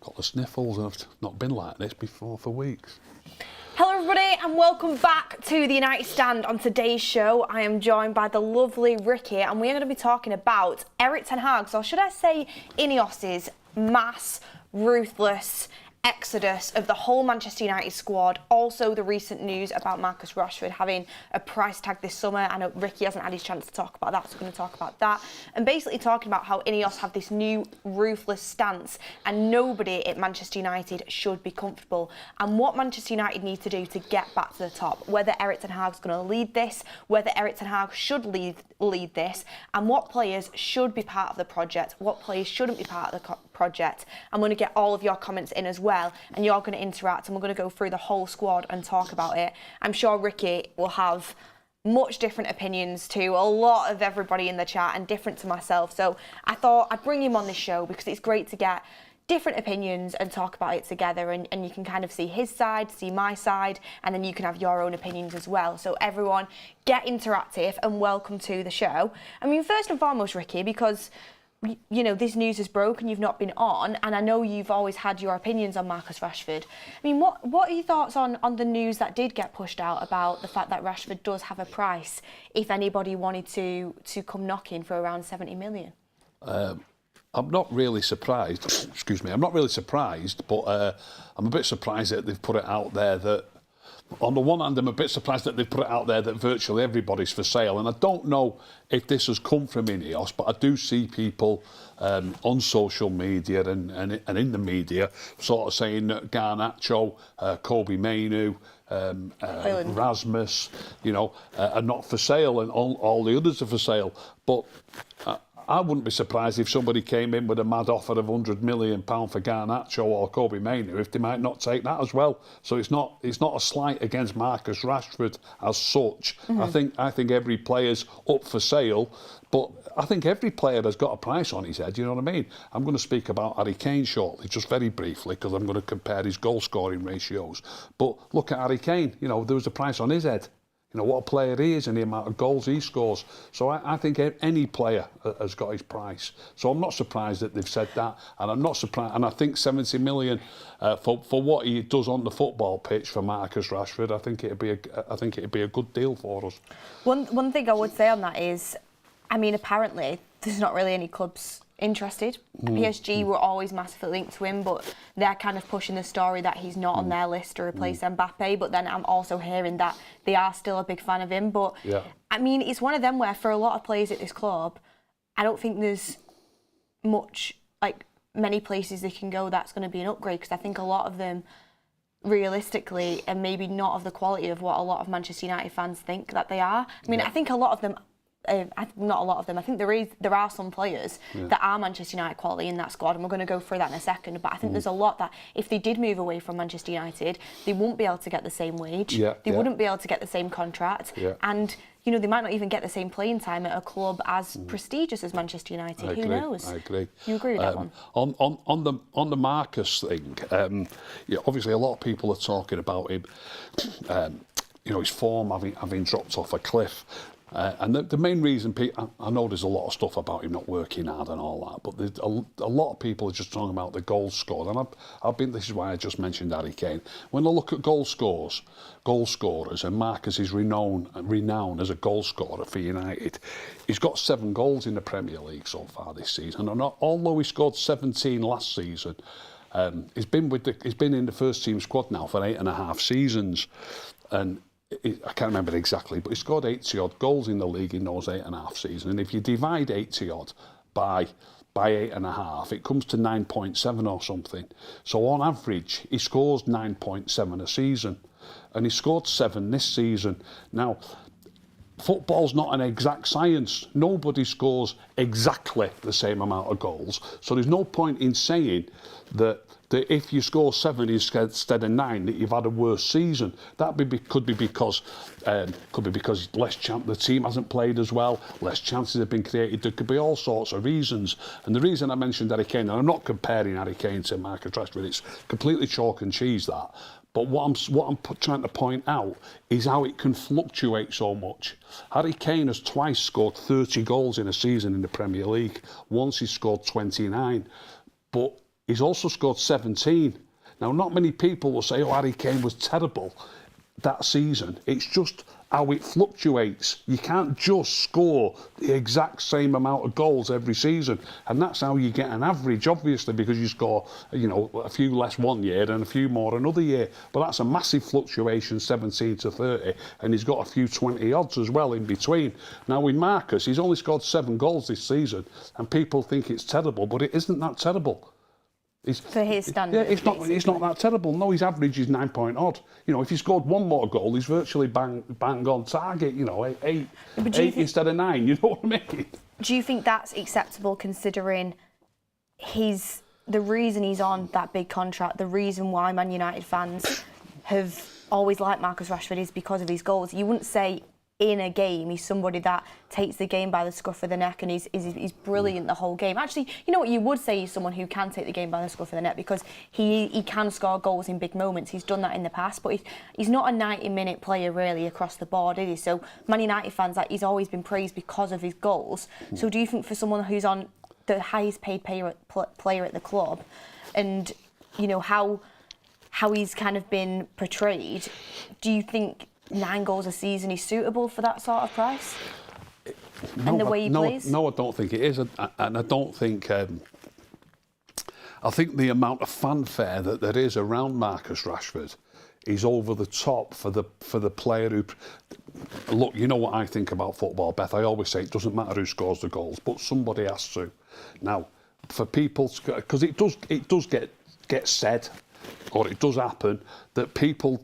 got the sniffles and I've not been like this before for weeks. Hello everybody and welcome back to the United Stand. On today's show I am joined by the lovely Ricky and we are going to be talking about Erik ten Hag's, or should I say Ineos's, mass, ruthless exodus of the whole Manchester United squad. Also the recent news about Marcus Rashford having a price tag this summer. I know Ricky hasn't had his chance to talk about that, so we're going to talk about that. And basically talking about how Ineos have this new ruthless stance and nobody at Manchester United should be comfortable. And what Manchester United need to do to get back to the top. Whether Erik ten Hag's going to lead this, whether Erik ten Hag should lead this, and what players should be part of the project, what players shouldn't be part of the project. I'm going to get all of your comments in as well, and you're going to interact, and we're going to go through the whole squad and talk about it. I'm sure Ricky will have much different opinions to a lot of everybody in the chat and different to myself, so I thought I'd bring him on this show because it's great to get different opinions and talk about it together, and you can kind of see his side, see my side, and then you can have your own opinions as well. So everyone, get interactive and welcome to the show. I mean, first and foremost, Ricky, because you know, this news is broke and you've not been on, and I know you've always had your opinions on Marcus Rashford. I mean, what are your thoughts on the news that did get pushed out about the fact that Rashford does have a price if anybody wanted to come knocking for around 70 million? I'm not really surprised, excuse me, I'm not really surprised, but I'm a bit surprised that they've put it out there that, on the one hand, I'm a bit surprised that they've put it out there that virtually everybody's for sale. And I don't know if this has come from Ineos, but I do see people on social media and in the media sort of saying that Garnacho, Kobe Mainu, Rasmus, you know, are not for sale, and all the others are for sale. But I wouldn't be surprised if somebody came in with a mad offer of £100 million for Garnacho or Kobe Mainu, if they might not take that as well. So it's not a slight against Marcus Rashford as such. Mm-hmm. I think every player's up for sale, but I think every player has got a price on his head, you know what I mean? I'm going to speak about Harry Kane shortly, just very briefly, because I'm going to compare his goal-scoring ratios. But look at Harry Kane, you know, there was a price on his head. You know, what a player he is and the amount of goals he scores. So I think any player has got his price. So I'm not surprised that they've said that, and I'm not surprised. And I think 70 million for what he does on the football pitch for Marcus Rashford, I think it'd be a good deal for us. One thing I would say on that is, I mean, apparently there's not really any clubs interested. PSG were always massively linked to him, but they're kind of pushing the story that he's not on their list to replace Mbappe. But then I'm also hearing that they are still a big fan of him. But yeah. I mean, it's one of them where for a lot of players at this club, I don't think there's many places they can go that's going to be an upgrade, because I think a lot of them realistically are maybe not of the quality of what a lot of Manchester United fans think that they are. I mean, I think a lot of them, not a lot of them, I think there are some players that are Manchester United quality in that squad, and we're going to go through that in a second, but I think there's a lot that if they did move away from Manchester United, they wouldn't be able to get the same wage, they wouldn't be able to get the same contract, and you know, they might not even get the same playing time at a club as prestigious as Manchester United. Who knows? I agree. You agree with that one? On the Marcus thing, obviously a lot of people are talking about him, you know, his form having dropped off a cliff. And the main reason, I know there's a lot of stuff about him not working hard and all that, but there's a lot of people are just talking about the goals scored. And this is why I just mentioned Harry Kane. When I look at goal scorers, and Marcus is renowned as a goal scorer for United, he's got 7 goals in the Premier League so far this season. And although he scored 17 last season, he's been in the first team squad now for 8.5 seasons, and I can't remember exactly, but he scored 80-odd goals in the league in those 8.5 seasons. And if you divide 80-odd by 8.5, it comes to 9.7 or something. So on average, he scores 9.7 a season. And he scored 7 this season. Now, football's not an exact science. Nobody scores exactly the same amount of goals. So there's no point in saying that if you score 7 instead of 9, that you've had a worse season. Could be because the team hasn't played as well, less chances have been created. There could be all sorts of reasons. And the reason I mentioned Harry Kane, and I'm not comparing Harry Kane to Marcus Rashford, it's completely chalk and cheese that. But what I'm trying to point out is how it can fluctuate so much. Harry Kane has twice scored 30 goals in a season in the Premier League. Once he scored 29. But he's also scored 17. Now, not many people will say, oh, Harry Kane was terrible that season. It's just how it fluctuates. You can't just score the exact same amount of goals every season. And that's how you get an average, obviously, because you score, you know, a few less one year and a few more another year. But that's a massive fluctuation, 17 to 30. And he's got a few 20 odds as well in between. Now, with Marcus, he's only scored 7 goals this season. And people think it's terrible, but it isn't that terrible. For his standards. Yeah, it's not that terrible. No, his average is 9 point odd. You know, if he scored one more goal, he's virtually bang on target. You know, eight instead of 9. You know what I mean? Do you think that's acceptable, considering the reason he's on that big contract, the reason why Man United fans have always liked Marcus Rashford is because of his goals? You wouldn't say in a game he's somebody that takes the game by the scruff of the neck and he's brilliant the whole game. Actually, you know what, you would say he's someone who can take the game by the scruff of the neck, because he can score goals in big moments. He's done that in the past, but he's not a 90-minute player really across the board, is he? So Man United fans, like, he's always been praised because of his goals. So do you think for someone who's on the highest paid player at the club, and you know how he's kind of been portrayed, do you think 9 goals a season is suitable for that sort of price? And the way he plays? No, I don't think it is. And I don't think... I think the amount of fanfare that there is around Marcus Rashford is over the top for the player who... Look, you know what I think about football, Beth. I always say it doesn't matter who scores the goals, but somebody has to. Now, for people... Because it does get said, or it does happen, that people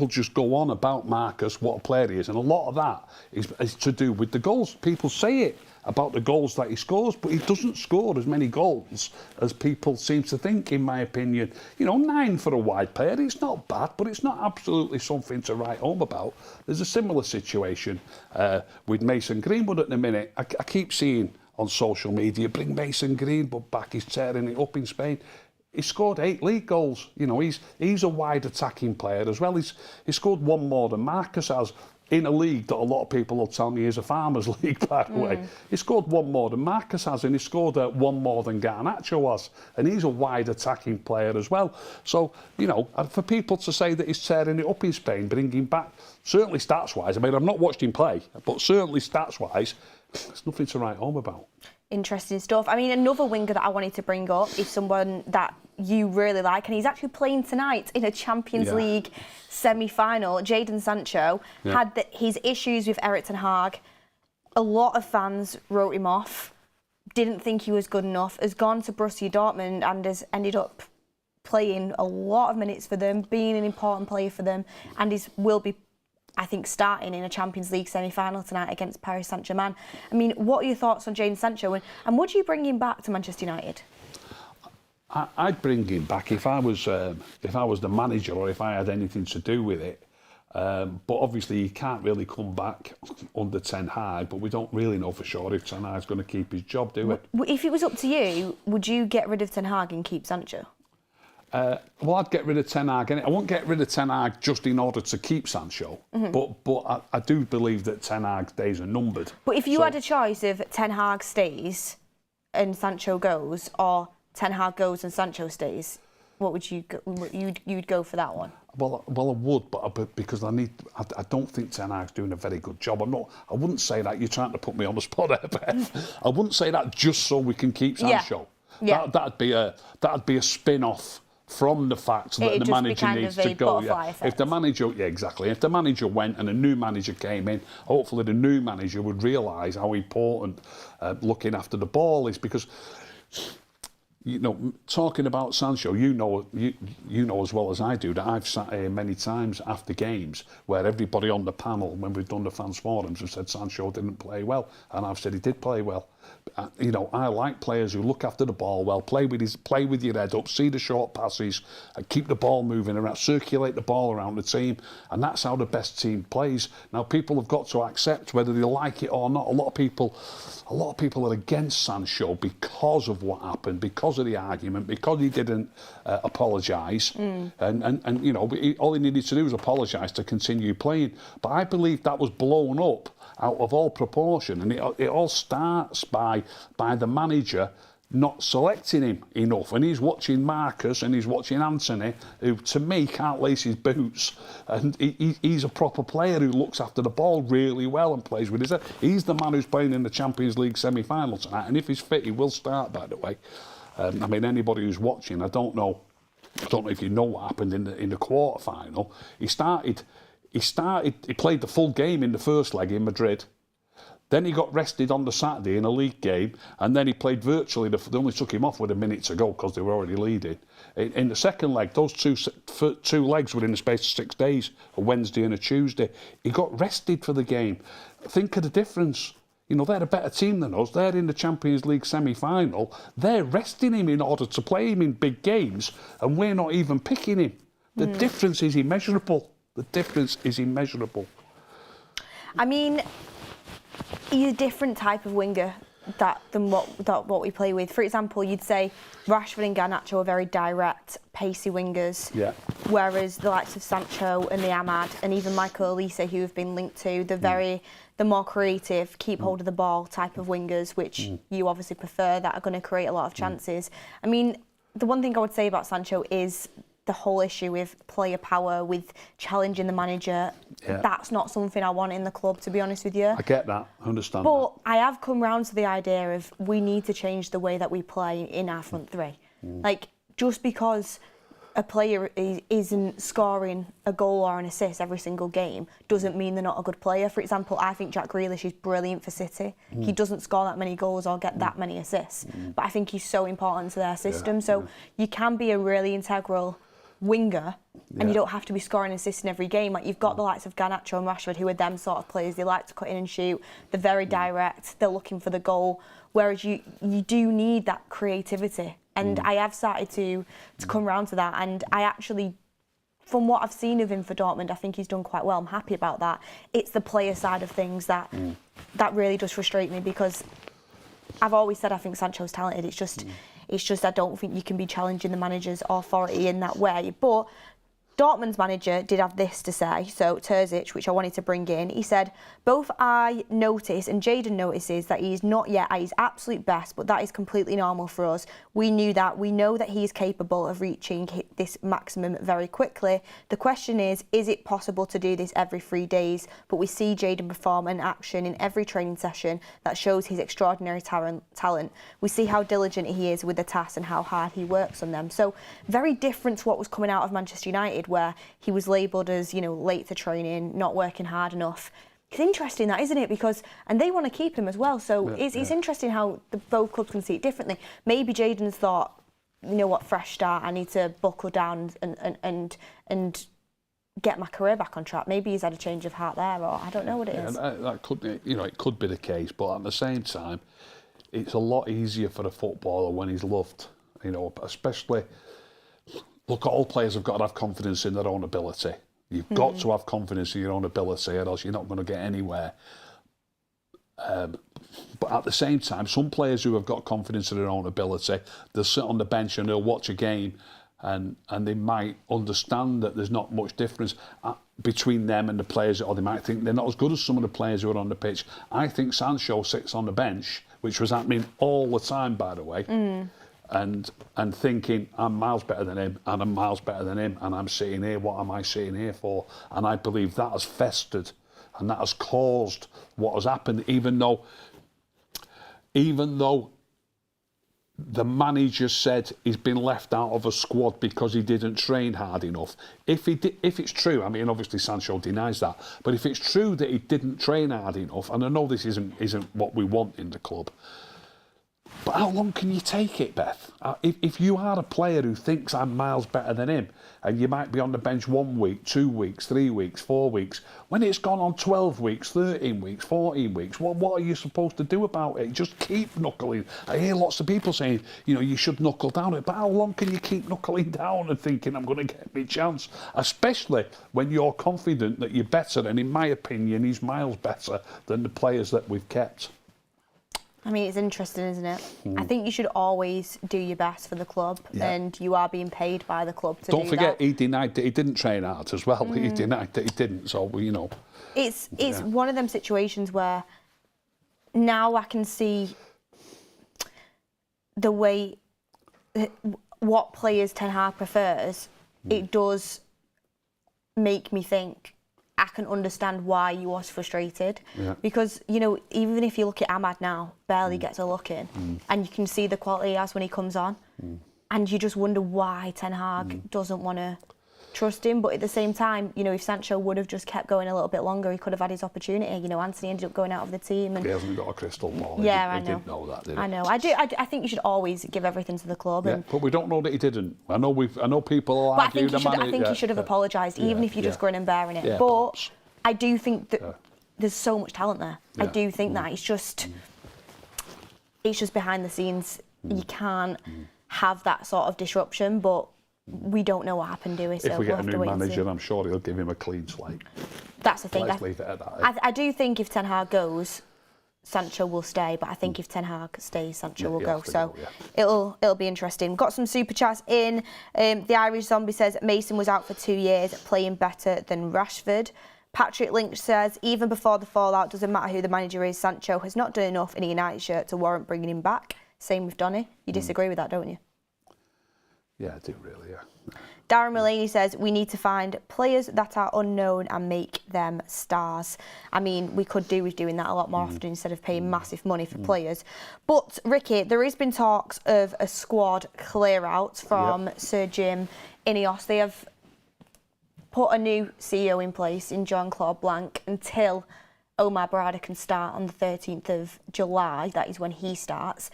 just go on about Marcus, what a player he is, and a lot of that is to do with the goals. People say it about the goals that he scores, but he doesn't score as many goals as people seem to think, in my opinion. You know, 9 for a wide player, it's not bad, but it's not absolutely something to write home about. There's a similar situation with Mason Greenwood at the minute. I keep seeing on social media, bring Mason Greenwood back, he's tearing it up in Spain. He scored 8 league goals. You know, he's a wide attacking player as well. He scored 1 more than Marcus has in a league that a lot of people will tell me is a farmers' league, by the way. He scored 1 more than Marcus has, and he scored 1 more than Garnacho has. And he's a wide attacking player as well. So, you know, for people to say that he's tearing it up in Spain, bringing back, certainly stats-wise, I mean, I've not watched him play, but certainly stats-wise, there's nothing to write home about. Interesting stuff. I mean, another winger that I wanted to bring up is someone that you really like, and he's actually playing tonight in a Champions League semi-final. Jadon Sancho had his issues with Erik ten Hag. A lot of fans wrote him off, didn't think he was good enough, has gone to Borussia Dortmund and has ended up playing a lot of minutes for them, being an important player for them, and will be, I think, starting in a Champions League semi-final tonight against Paris Saint-Germain. I mean, what are your thoughts on Jadon Sancho, and would you bring him back to Manchester United? I'd bring him back if I was the manager, or if I had anything to do with it. But obviously he can't really come back under Ten Hag, but we don't really know for sure if Ten Hag's going to keep his job, do we? If it was up to you, would you get rid of Ten Hag and keep Sancho? Well, I'd get rid of Ten Hag. I won't get rid of Ten Hag just in order to keep Sancho, but I do believe that Ten Hag's days are numbered. But if you had a choice of Ten Hag stays and Sancho goes, or Ten Hag goes and Sancho stays, what would you go? You'd go for that one? Well, I would, but because I don't think Ten Hag's doing a very good job. I wouldn't say that. You're trying to put me on the spot there, Beth. I wouldn't say that just so we can keep Sancho. Yeah. That'd be a spin-off from the fact that the manager needs to go. If the manager, exactly. If the manager went and a new manager came in, hopefully the new manager would realise how important looking after the ball is, because, you know, talking about Sancho, you know as well as I do that I've sat here many times after games where everybody on the panel, when we've done the fans forums, have said Sancho didn't play well, and I've said he did play well. You know, I like players who look after the ball well, play with your head up, see the short passes, and keep the ball moving around, circulate the ball around the team, and that's how the best team plays. Now, people have got to accept whether they like it or not. A lot of people are against Sancho because of what happened, because of the argument, because he didn't apologise, and you know, all he needed to do was apologise to continue playing. But I believe that was blown up out of all proportion, and it all starts by the manager not selecting him enough, and he's watching Marcus and he's watching Anthony, who to me can't lace his boots, and he's a proper player who looks after the ball really well and plays with his head. He's the man who's playing in the Champions League semi-final tonight, and if he's fit, he will start, by the way. I mean, anybody who's watching, I don't know if you know what happened in the quarter final. He played the full game in the first leg in Madrid. Then he got rested on the Saturday in a league game, and then he played virtually. They only took him off with a minute to go because they were already leading. In the second leg, those two legs were in the space of 6 days, a Wednesday and a Tuesday. He got rested for the game. Think of the difference. You know, they're a better team than us. They're in the Champions League semi-final. They're resting him in order to play him in big games, and we're not even picking him. The difference is immeasurable. The difference is immeasurable. I mean, he's a different type of winger than what we play with. For example, you'd say Rashford and Garnacho are very direct, pacey wingers. Yeah. Whereas the likes of Sancho and the Ahmad and even Michael Olise, who have been linked to, the more creative, keep hold of the ball type of wingers, which you obviously prefer, that are going to create a lot of chances. I mean, the one thing I would say about Sancho is the whole issue with player power, with challenging the manager. Yeah. That's not something I want in the club, to be honest with you. I get that, I understand but that. I have come round to the idea of we need to change the way that we play in our front three. Like, just because a player isn't scoring a goal or an assist every single game doesn't mean they're not a good player. For example, I think Jack Grealish is brilliant for City. He doesn't score that many goals or get that many assists, but I think he's so important to their system. You can be a really integral winger, and you don't have to be scoring and assisting every game. Like, you've got the likes of Garnacho and Rashford, who are them sort of players. They like to cut in and shoot. They're very direct. They're looking for the goal. Whereas you do need that creativity. And I have started to come round to that. And I actually, from what I've seen of him for Dortmund, I think he's done quite well. I'm happy about that. It's the player side of things that really does frustrate me, because I've always said I think Sancho's talented. It's just I don't think you can be challenging the manager's authority in that way. But Dortmund's manager did have this to say, so Terzic, which I wanted to bring in, he said, both I notice and Jadon notices that he's not yet at his absolute best, but that is completely normal for us. We knew that. We know that he is capable of reaching this maximum very quickly. The question is it possible to do this every 3 days? But we see Jadon perform an action in every training session that shows his extraordinary talent. We see how diligent he is with the tasks and how hard he works on them. So very different to what was coming out of Manchester United, where he was labelled as, late to training, not working hard enough. It's interesting that, isn't it? And they want to keep him as well. So it's interesting how both clubs can see it differently. Maybe Jadon's thought, you know what, fresh start, I need to buckle down and get my career back on track. Maybe he's had a change of heart there, or I don't know what it is. That could, it could be the case, but at the same time, it's a lot easier for a footballer when he's loved. Especially, look, all players have got to have confidence in their own ability. You've got to have confidence in your own ability, or else you're not going to get anywhere. But at the same time, some players who have got confidence in their own ability, they'll sit on the bench and they'll watch a game, and they might understand that there's not much difference between them and the players, or they might think they're not as good as some of the players who are on the pitch. I think Sancho sits on the bench, which was happening all the time, by the way. And thinking, I'm miles better than him, and I'm miles better than him, and I'm sitting here, what am I sitting here for? And I believe that has festered, and that has caused what has happened, even though the manager said he's been left out of a squad because he didn't train hard enough. If it's true, I mean, obviously Sancho denies that, but if it's true that he didn't train hard enough, and I know this isn't what we want in the club, but how long can you take it, Beth? If you are a player who thinks I'm miles better than him, and you might be on the bench 1 week, 2 weeks, 3 weeks, 4 weeks, when it's gone on 12 weeks, 13 weeks, 14 weeks, what are you supposed to do about it? Just keep knuckling. I hear lots of people saying, you should knuckle down it, but how long can you keep knuckling down and thinking I'm going to get my chance? Especially when you're confident that you're better, and in my opinion, he's miles better than the players that we've kept. I mean, it's interesting, isn't it? I think you should always do your best for the club, and you are being paid by the club to do that. Don't forget, he denied that he didn't train hard as well. He denied that he didn't, so, It's one of them situations where now I can see the way what players Ten Hag prefers, it does make me think I can understand why you was frustrated. Yeah. Because, you know, even if you look at Ahmad now, barely gets a look in, and you can see the quality he has when he comes on, and you just wonder why Ten Hag doesn't want to trust him. But at the same time, you know, if Sancho would have just kept going a little bit longer, he could have had his opportunity. You know, Anthony ended up going out of the team. And he hasn't got a crystal ball. Yeah, I know. He didn't know that, did he? I know. I think you should always give everything to the club. Yeah, And, but we don't know that he didn't. I know people will but argue I think he should have apologised, even if you're just grinning and bearing it. Yeah, but perhaps. I do think that there's so much talent there. I Yeah. do think that it's just behind the scenes. You can't have that sort of disruption, but we don't know what happened, do we? So If we we'll get a have to new wait and see. manager, I'm sure he'll give him a clean slate. That's the thing. Let's leave it at that. I do think if Ten Hag goes, Sancho will stay, but I think if Ten Hag stays, Sancho will he'll go. have to So go, yeah. it'll be interesting. We've got some super chats in. The Irish Zombie says Mason was out for 2 years, playing better than Rashford. Patrick Lynch says even before the fallout, doesn't matter who the manager is, Sancho has not done enough in a United shirt to warrant bringing him back. Same with Donny. You disagree with that, don't you? Yeah, I do really, yeah. Darren Mullaney says we need to find players that are unknown and make them stars. I mean, we could do with doing that a lot more often instead of paying massive money for players. But Ricky, there has been talks of a squad clear out from Sir Jim Ineos. They have put a new CEO in place in Jean-Claude Blanc until Omar Barada can start on the 13th of July. That is when he starts.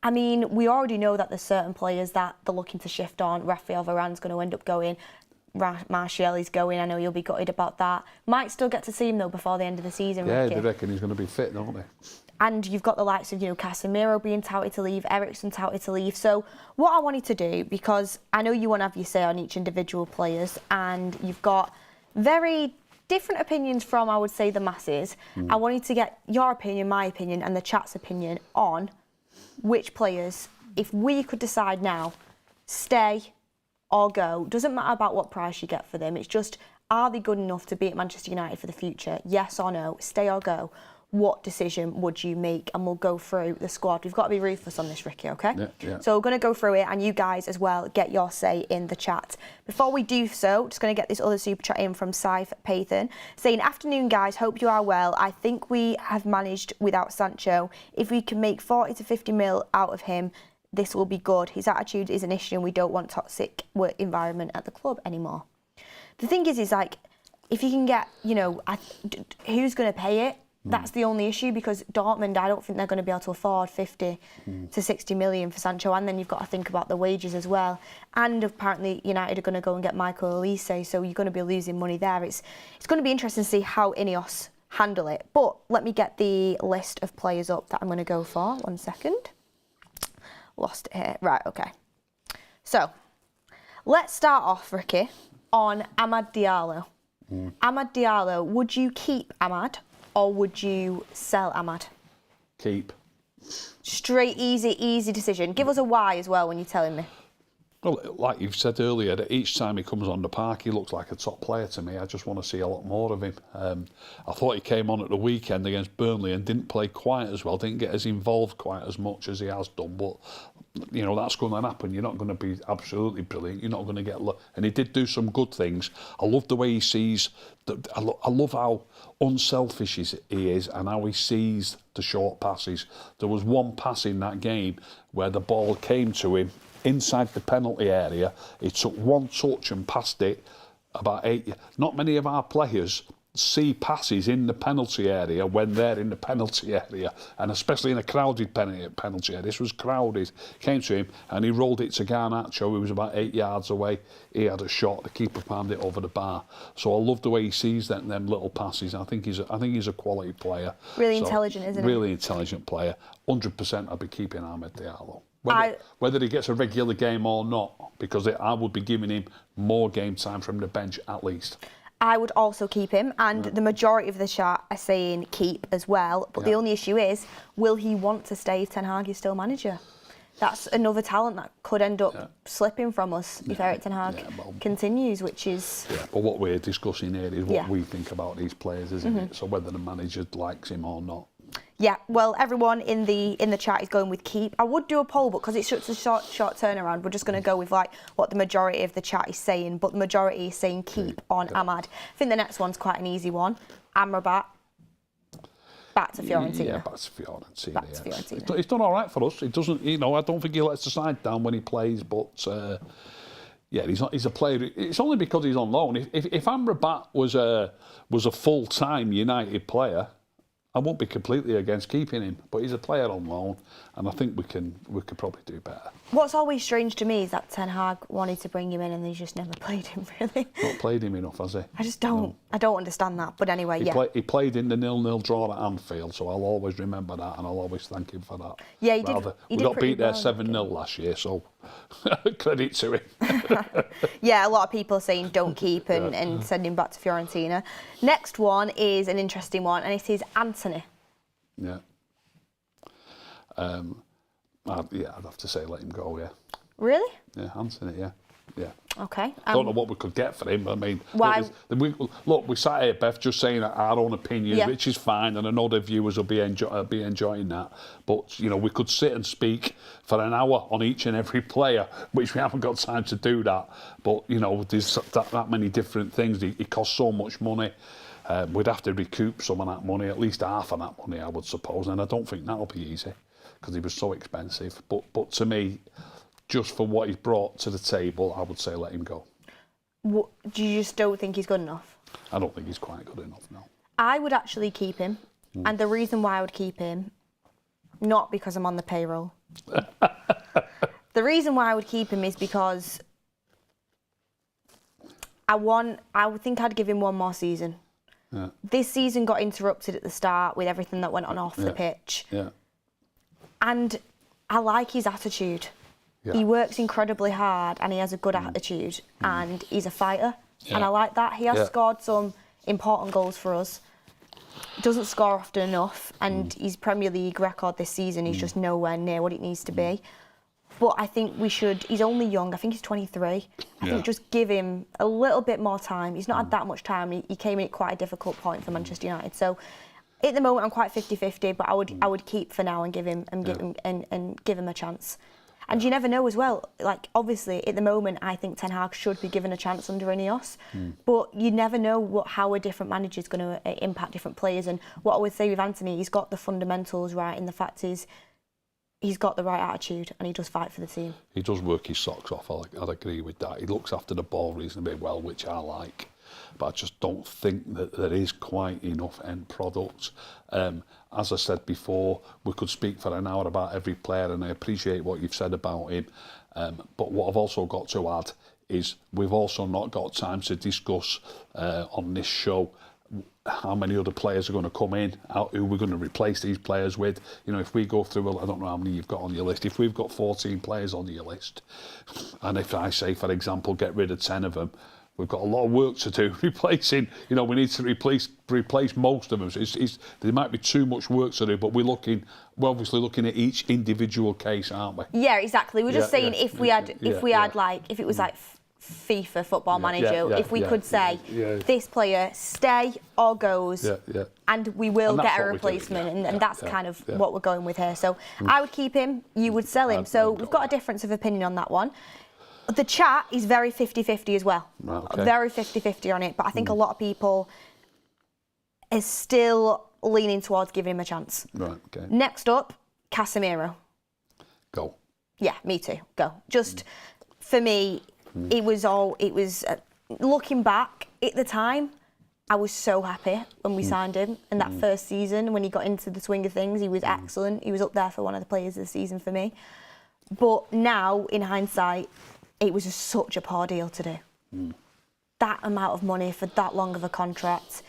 I mean, we already know that there's certain players that they're looking to shift on. Rafael Varane's going to end up going. Martial is going. I know you'll be gutted about that. Might still get to see him, though, before the end of the season, Yeah, Ricky. they reckon he's going to be fit, don't they? And you've got the likes of, you know, Casemiro being touted to leave, Eriksen touted to leave. So what I wanted to do, because I know you want to have your say on each individual players, and you've got very different opinions from, I would say, the masses. I wanted to get your opinion, my opinion, and the chat's opinion on which players, if we could decide now, stay or go, doesn't matter about what price you get for them, it's just, are they good enough to be at Manchester United for the future? Yes or no, stay or go. What decision would you make? And we'll go through the squad. We've got to be ruthless on this, Ricky, okay? Yeah. So we're going to go through it, and you guys as well get your say in the chat. Before we do so, just going to get this other super chat in from Saif Pathan, saying, afternoon guys, hope you are well. I think we have managed without Sancho. If we can make 40 to 50 mil out of him, this will be good. His attitude is an issue, and we don't want toxic work environment at the club anymore. The thing is like, if you can get, you know, who's going to pay it? That's the only issue, because Dortmund, I don't think they're going to be able to afford 50 to 60 million for Sancho, and then you've got to think about the wages as well. And apparently United are going to go and get Michael Olise, so you're going to be losing money there. It's going to be interesting to see how Ineos handle it. But let me get the list of players up that I'm going to go for. 1 second. Lost it here. Right, okay. So, let's start off, Ricky, on Amad Diallo. Amad Diallo, would you keep Amad? Or would you sell Amad? Keep. Straight, easy decision. Give us a why as well when you're telling me. Well, like you've said earlier, that each time he comes on the park, he looks like a top player to me. I just want to see a lot more of him. I thought he came on at the weekend against Burnley and didn't play quite as well, didn't get as involved quite as much as he has done. But, you know, that's going to happen. You're not going to be absolutely brilliant. You're not going to get... And he did do some good things. I love the way he sees... I love how unselfish he is and how he sees the short passes. There was one pass in that game where the ball came to him inside the penalty area. He took one touch and passed it about 8. Not many of our players see passes in the penalty area when they're in the penalty area, and especially in a crowded penalty area. This was crowded. Came to him and he rolled it to Garnacho, who was about 8 yards away. He had a shot. The keeper palmed it over the bar. So I love the way he sees them little passes. I think he's a quality player. Really intelligent, isn't he? Really intelligent player. 100% I'd be keeping Amad Diallo. Whether he gets a regular game or not, because I would be giving him more game time from the bench at least. I would also keep him, and the majority of the chat are saying keep as well. But the only issue is, will he want to stay if Ten Hag is still manager? That's another talent that could end up slipping from us if Erik Ten Hag continues, which is... Yeah, but what we're discussing here is what we think about these players, isn't it? So whether the manager likes him or not. Yeah, well, everyone in the chat is going with keep. I would do a poll, but because it's such a short turnaround, we're just going to go with like what the majority of the chat is saying. But the majority is saying keep on Ahmad. I think the next one's quite an easy one. Amrabat. Back to Fiorentina. Yeah, back to Fiorentina. Back to Fiorentina. He's done all right for us. He doesn't, you know, I don't think he lets the side down when he plays, but yeah, he's a player. It's only because he's on loan. If Amrabat was a full-time United player, I won't be completely against keeping him, but he's a player on loan, and I think we could probably do better. What's always strange to me is that Ten Hag wanted to bring him in and he's just never played him, really. Not played him enough, has he? I just don't. No. I don't understand that. But anyway, he played in the 0-0 draw at Anfield, so I'll always remember that, and I'll always thank him for that. Yeah, he did. We got beat there 7-0 last year, so credit to him. Yeah, a lot of people are saying don't keep and send him back to Fiorentina. Next one is an interesting one, and it is Anthony. Yeah. I'd have to say let him go, yeah. Really? Yeah, Anthony, yeah. Okay. Don't know what we could get for him. I mean, why? Look, we sat here, Beth, just saying our own opinions, which is fine, and I know the viewers will be enjoying that. But, you know, we could sit and speak for an hour on each and every player, which we haven't got time to do that. But, you know, there's that many different things. It costs so much money. We'd have to recoup some of that money, at least half of that money, I would suppose. And I don't think that'll be easy because he was so expensive. But to me, just for what he's brought to the table, I would say let him go. Do you just don't think he's good enough? I don't think he's quite good enough, no. I would actually keep him. And the reason why I would keep him, not because I'm on the payroll. The reason why I would keep him is because I would think I'd give him one more season. Yeah. This season got interrupted at the start with everything that went on off the pitch. Yeah. And I like his attitude. Yeah. He works incredibly hard and he has a good attitude and he's a fighter. Yeah. And I like that. He has scored some important goals for us. Doesn't score often enough, and his Premier League record this season is just nowhere near what it needs to be. But I think we should, he's only young, I think he's 23. I think just give him a little bit more time. He's not had that much time. He came in at quite a difficult point for Manchester United. So at the moment I'm quite 50-50, but I would keep for now and give him a chance. And you never know as well, like obviously at the moment I think Ten Hag should be given a chance under Ineos, but you never know how a different manager is going to impact different players. And what I would say with Anthony, he's got the fundamentals right, and the fact is he's got the right attitude and he does fight for the team. He does work his socks off, I'd agree with that. He looks after the ball reasonably well, which I like. But I just don't think that there is quite enough end product. As I said before, we could speak for an hour about every player, and I appreciate what you've said about him. But what I've also got to add is we've also not got time to discuss on this show how many other players are going to come in, who we're going to replace these players with. You know, if we go through, I don't know how many you've got on your list, if we've got 14 players on your list, and if I say, for example, get rid of 10 of them, we've got a lot of work to do replacing. You know, we need to replace most of them. There might be too much work to do, but we're obviously looking at each individual case, aren't we? Yeah, exactly. We're just saying if we had if it was like FIFA Football Manager, if we could say this player stay or goes, and we will get a replacement, and that's kind of what we're going with here. So I would keep him, you would sell him. So we've got a difference of opinion on that one. The chat is very 50-50 as well. Okay. Very 50-50 on it, but I think a lot of people is still leaning towards giving him a chance. Right, okay. Next up, Casemiro. Go. Yeah, me too. Go. Just, for me, it was looking back at the time, I was so happy when we signed him in that first season. When he got into the swing of things, he was excellent. He was up there for one of the players of the season for me. But now, in hindsight, it was just such a poor deal to do. That amount of money for that long of a contract,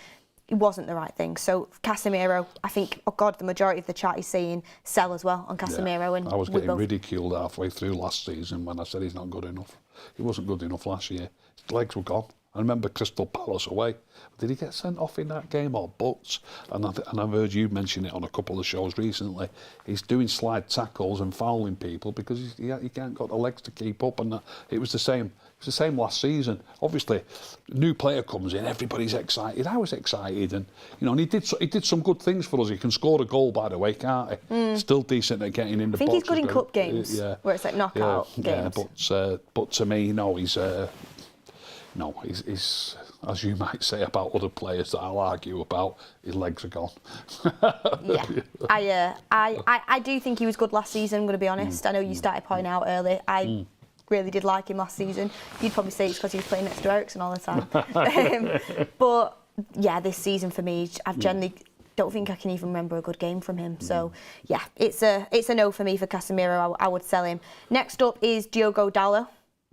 it wasn't the right thing. So Casemiro, I think, the majority of the chat is saying sell as well on Casemiro. Yeah. And I was getting ridiculed halfway through last season when I said he's not good enough. He wasn't good enough last year. His legs were gone. I remember Crystal Palace away. Did he get sent off in that game or butts? And I've heard you mention it on a couple of shows recently. He's doing slide tackles and fouling people because he can't got the legs to keep up. And it was the same. It's the same last season. Obviously, new player comes in, everybody's excited. I was excited, and and he did some good things for us. He can score a goal, by the way, can't he? Still decent at getting in the box. I think he's good in cup games, where it's like knockout games. Yeah, but to me, he's as you might say about other players that I'll argue about, his legs are gone. I do think he was good last season, I'm going to be honest. I know you started pointing out early. I really did like him last season. You'd probably say it's because he was playing next to Eriksen all the time. But yeah, this season for me, I've generally don't think I can even remember a good game from him. So yeah, it's a no for me for Casemiro. I would sell him. Next up is Diogo Dalot.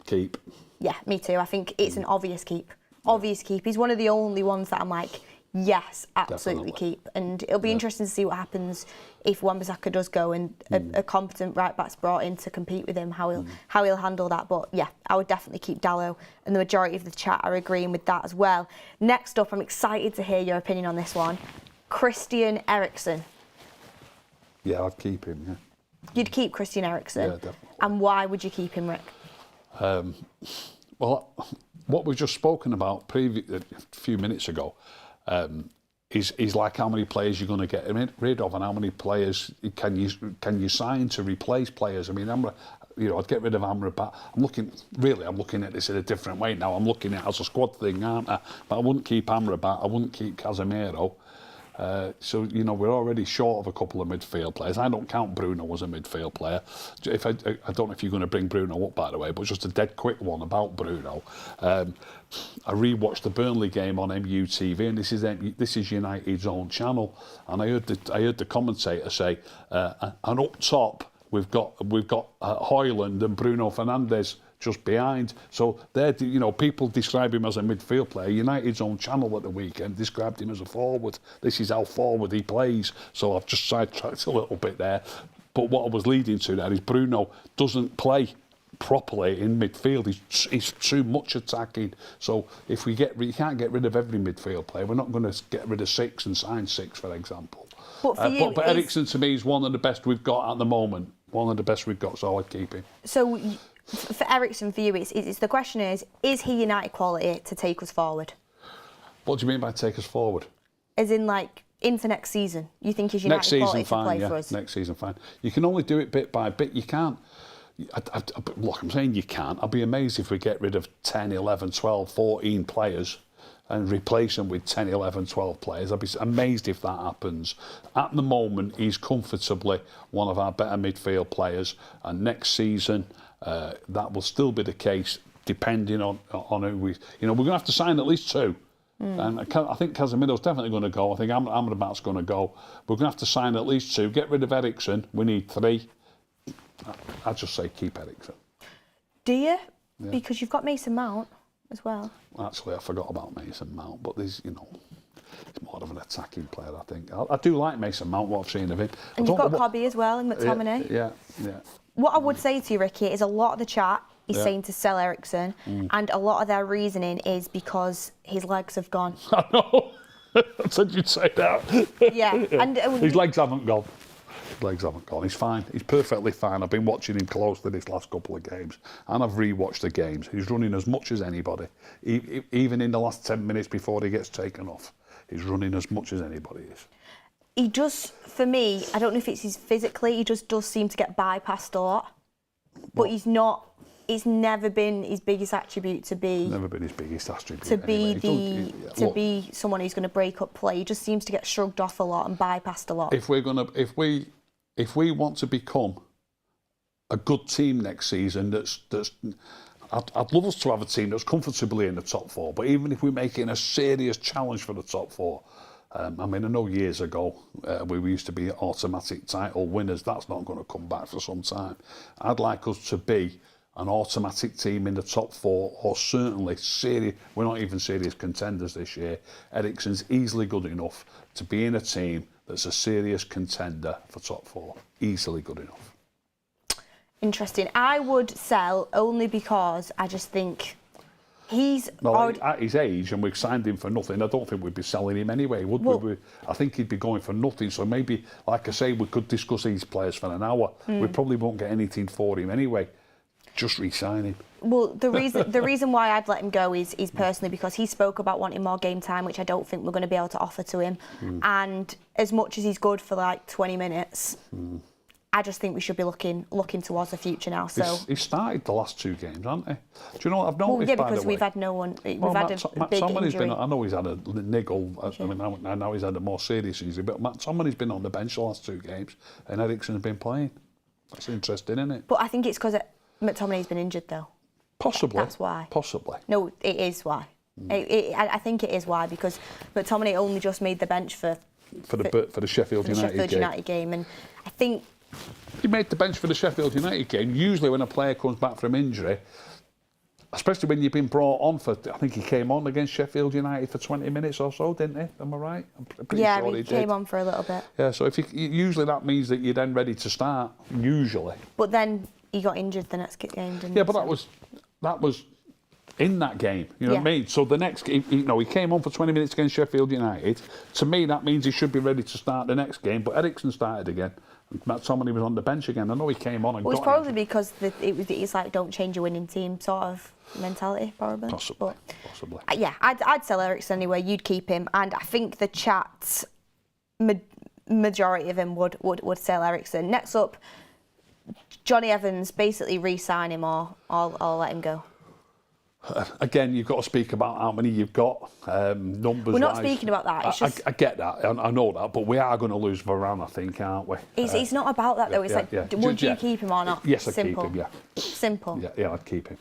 Keep. Yeah, me too. I think it's an obvious keep. Obvious keep. He's one of the only ones that I'm like, yes, absolutely keep. And it'll be interesting to see what happens if Wan-Bissaka does go and a competent right back's brought in to compete with him, how he'll handle that. But yeah, I would definitely keep Dalot, and the majority of the chat are agreeing with that as well. Next up, I'm excited to hear your opinion on this one. Christian Eriksen. Yeah, I'd keep him, yeah. You'd keep Christian Eriksen? Yeah, definitely. And why would you keep him, Rick? Well, what we've just spoken about a few minutes ago is like how many players you're going to get rid of, and how many players can you sign to replace players. I mean, I'd get rid of Amrabat. I'm looking at this in a different way now. I'm looking at it as a squad thing, aren't I? But I wouldn't keep Amrabat. I wouldn't keep Casemiro. So we're already short of a couple of midfield players. I don't count Bruno as a midfield player. I don't know if you're going to bring Bruno up, by the way, but just a dead quick one about Bruno. I rewatched the Burnley game on MUTV, and this is United's own channel, and I heard the commentator say, and up top we've got Højlund and Bruno Fernandes just behind. So people describe him as a midfield player. United's own channel at the weekend described him as a forward. This is how forward he plays. So I've just sidetracked a little bit there. But what I was leading to there is Bruno doesn't play properly in midfield. He's too much attacking. So if you can't get rid of every midfield player, we're not going to get rid of 6 and sign 6, for example. But Eriksen to me is one of the best we've got at the moment. One of the best we've got, so I'd keep him. So for Eriksen, for you, it's the question is he United quality to take us forward? What do you mean by take us forward? As in, like, into next season. You think he's United quality to play for us? Next season, fine. You can only do it bit by bit. You can't. Look, I'm saying you can't. I'd be amazed if we get rid of 10, 11, 12, 14 players and replace them with 10, 11, 12 players. I'd be amazed if that happens. At the moment, he's comfortably one of our better midfield players, and next season that will still be the case, depending on who we. We're going to have to sign at least 2. And I think Casemiro's definitely going to go. I think Amrabat's going to go. We're going to have to sign at least 2. Get rid of Eriksen. We need 3. I'd just say keep Eriksen. Do you? Yeah. Because you've got Mason Mount as well. Actually, I forgot about Mason Mount, but he's more of an attacking player, I think. I do like Mason Mount, what I've seen of him. And you've got Cobby as well, and McTominay. Yeah. What I would say to you, Ricky, is a lot of the chat is saying to sell Eriksen, and a lot of their reasoning is because his legs have gone. I know. I said you'd say that. Yeah. And his legs haven't gone. He's fine. He's perfectly fine. I've been watching him closely this last couple of games, and I've rewatched the games. He's running as much as anybody. Even in the last 10 minutes before he gets taken off, he's running as much as anybody is. He just, for me, I don't know if it's his physically, he just does seem to get bypassed a lot. But he's not. It's never been his biggest attribute to be. Never been his biggest attribute. To be someone who's going to break up play. He just seems to get shrugged off a lot and bypassed a lot. If we want to become a good team next season, I'd love us to have a team that's comfortably in the top 4. But even if we make it a serious challenge for the top 4. I know years ago we used to be automatic title winners. That's not going to come back for some time. I'd like us to be an automatic team in the top 4, or certainly serious. We're not even serious contenders this year. Eriksen's easily good enough to be in a team that's a serious contender for top 4. Easily good enough. Interesting. I would sell only because I just think he's at his age, and we've signed him for nothing. I don't think we'd be selling him anyway, would we? I think he'd be going for nothing. So maybe, like I say, we could discuss these players for an hour. We probably won't get anything for him anyway. just re-sign him. Well, the reason why I'd let him go is personally because he spoke about wanting more game time, which I don't think we're going to be able to offer to him. And as much as he's good for like 20 minutes, I just think we should be looking towards the future now. So he started the last 2 games, hasn't he? Do you know what I've noticed? Well, yeah, by because the way? we've had no one. We've had a big Somebody's injury. been. I know he's had a niggle. I mean, I know he's had a more serious injury, but somebody's been on the bench the last 2 games, and Eriksen's been playing. That's interesting, isn't it? But I think it's because McTominay's been injured, though. Possibly. That's why. Possibly. No, it is why. I think it is why, because McTominay only just made the bench for the Sheffield United game. And I think he made the bench for the Sheffield United game. Usually, when a player comes back from injury, especially when you've been brought on for, I think he came on against Sheffield United for 20 minutes or so, didn't he? Am I right? I'm pretty sure he came on for a little bit. Yeah, so usually that means that you're then ready to start. Usually. But then he got injured the next game, didn't he? Yeah, but that was in that game, you know what I mean? So the next game, he came on for 20 minutes against Sheffield United. To me, that means he should be ready to start the next game, but Eriksen started again. McTominay was on the bench again. I know he came on and got it's probably because it's like don't change your winning team sort of mentality, probably. Possibly. I'd sell Eriksen anyway. You'd keep him, and I think the chat majority of him would sell Eriksen. Next up, Johnny Evans, basically re-sign him or let him go. Again, you've got to speak about how many you've got, numbers. We're not speaking about that. It's just, I get that, I know that, but we are going to lose Varane, I think, aren't we? It's not about that, though. It's would you keep him or not? Yes, I'd keep him, yeah. Simple? Yeah, I'd keep him.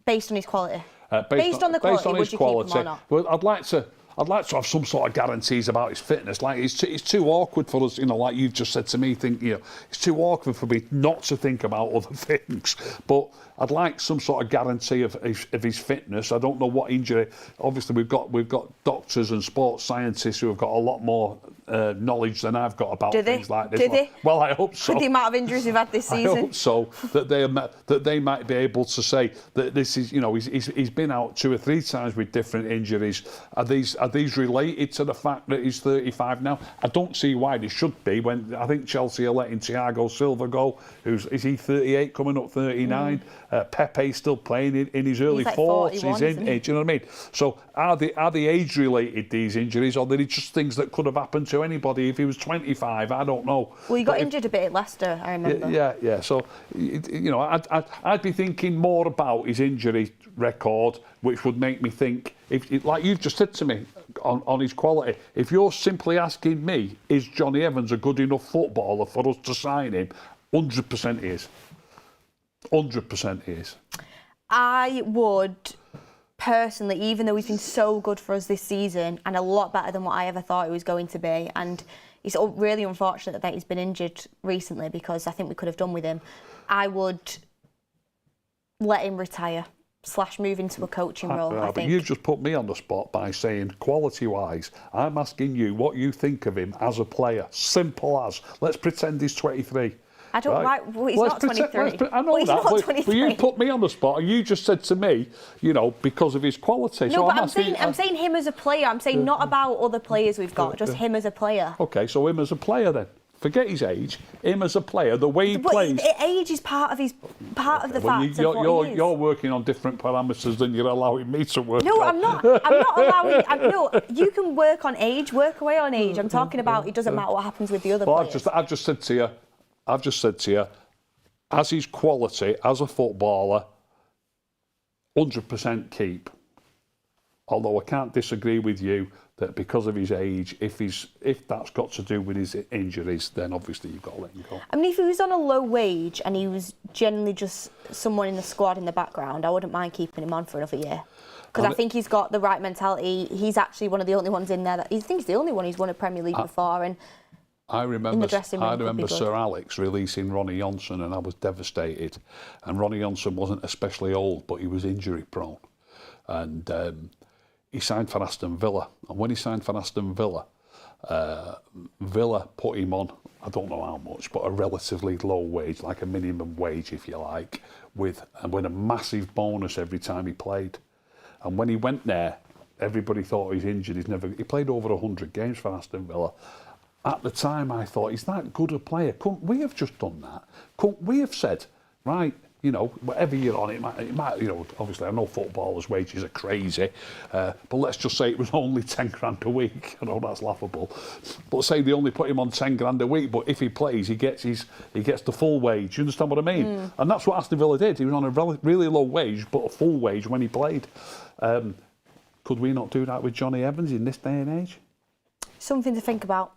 Based on his quality? Based on the quality, would you keep him or not? Well, I'd like to have some sort of guarantees about his fitness. Like it's too awkward for us, like you've just said to me. It's too awkward for me not to think about other things. But I'd like some sort of guarantee of his fitness. I don't know what injury. Obviously, we've got doctors and sports scientists who have got a lot more knowledge than I've got about things like this. Do they? Well, I hope so. With the amount of injuries we've had this season. I hope so. that they might be able to say that this is, he's been out 2 or 3 times with different injuries. Are these related to the fact that he's 35 now? I don't see why they should be. When I think Chelsea are letting Thiago Silva go, is he 38, coming up 39? Pepe's still playing in his early 40s. He's in age. You know what I mean? So are they age related, these injuries, or are they just things that could have happened to anybody if he was 25? I don't know. Well, he got injured a bit at Leicester, I remember. Yeah. So I'd be thinking more about his injury record, which would make me think, if like you've just said to me on his quality, if you're simply asking me, is Johnny Evans a good enough footballer for us to sign him? 100% he is. 100% he is. I would personally, even though he's been so good for us this season and a lot better than what I ever thought he was going to be, and it's really unfortunate that he's been injured recently because I think we could have done with him, I would let him retire / move into a coaching role, I think. You've just put me on the spot by saying, quality-wise, I'm asking you what you think of him as a player. Simple as. Let's pretend he's 23. I don't like. Well, he's not 23. I know that, but you put me on the spot, and you just said to me, because of his quality. No, but I'm saying him as a player. I'm saying not about other players we've got, just him as a player. Okay, so him as a player then. Forget his age. Him as a player, the way he plays. Age is part of the fact of what he is. You're working on different parameters than you're allowing me to work on. No, I'm not. I'm not allowing. No, you can work on age. Work away on age. I'm talking about. It doesn't matter what happens with the other players. I've just said to you, as his quality as a footballer, 100% keep. Although I can't disagree with you that because of his age, if that's got to do with his injuries, then obviously you've got to let him go. I mean, if he was on a low wage and he was generally just someone in the squad in the background, I wouldn't mind keeping him on for another year. Because I think he's got the right mentality. He's actually one of the only ones in there I think he's the only one who's won a Premier League before. And I remember Sir Alex releasing Ronnie Johnson, and I was devastated. And Ronnie Johnson wasn't especially old, but he was injury prone. And he signed for Aston Villa. And when he signed for Aston Villa, Villa put him on, I don't know how much, but a relatively low wage, like a minimum wage, if you like, with a massive bonus every time he played. And when he went there, everybody thought he's injured. He played over 100 games for Aston Villa. At the time, I thought, he's that good a player. Couldn't we have just done that? Couldn't we have said, right, You know, whatever you're on, it might, you know, obviously I know footballers' wages are crazy, but let's just say it was only 10 grand a week. I know that's laughable, but say they only put him on 10 grand a week, but if he plays, he gets the full wage. You understand what I mean? And that's what Aston Villa did. He was on a really low wage, but a full wage when he played. Could we not do that with Johnny Evans in this day and age? Something to think about.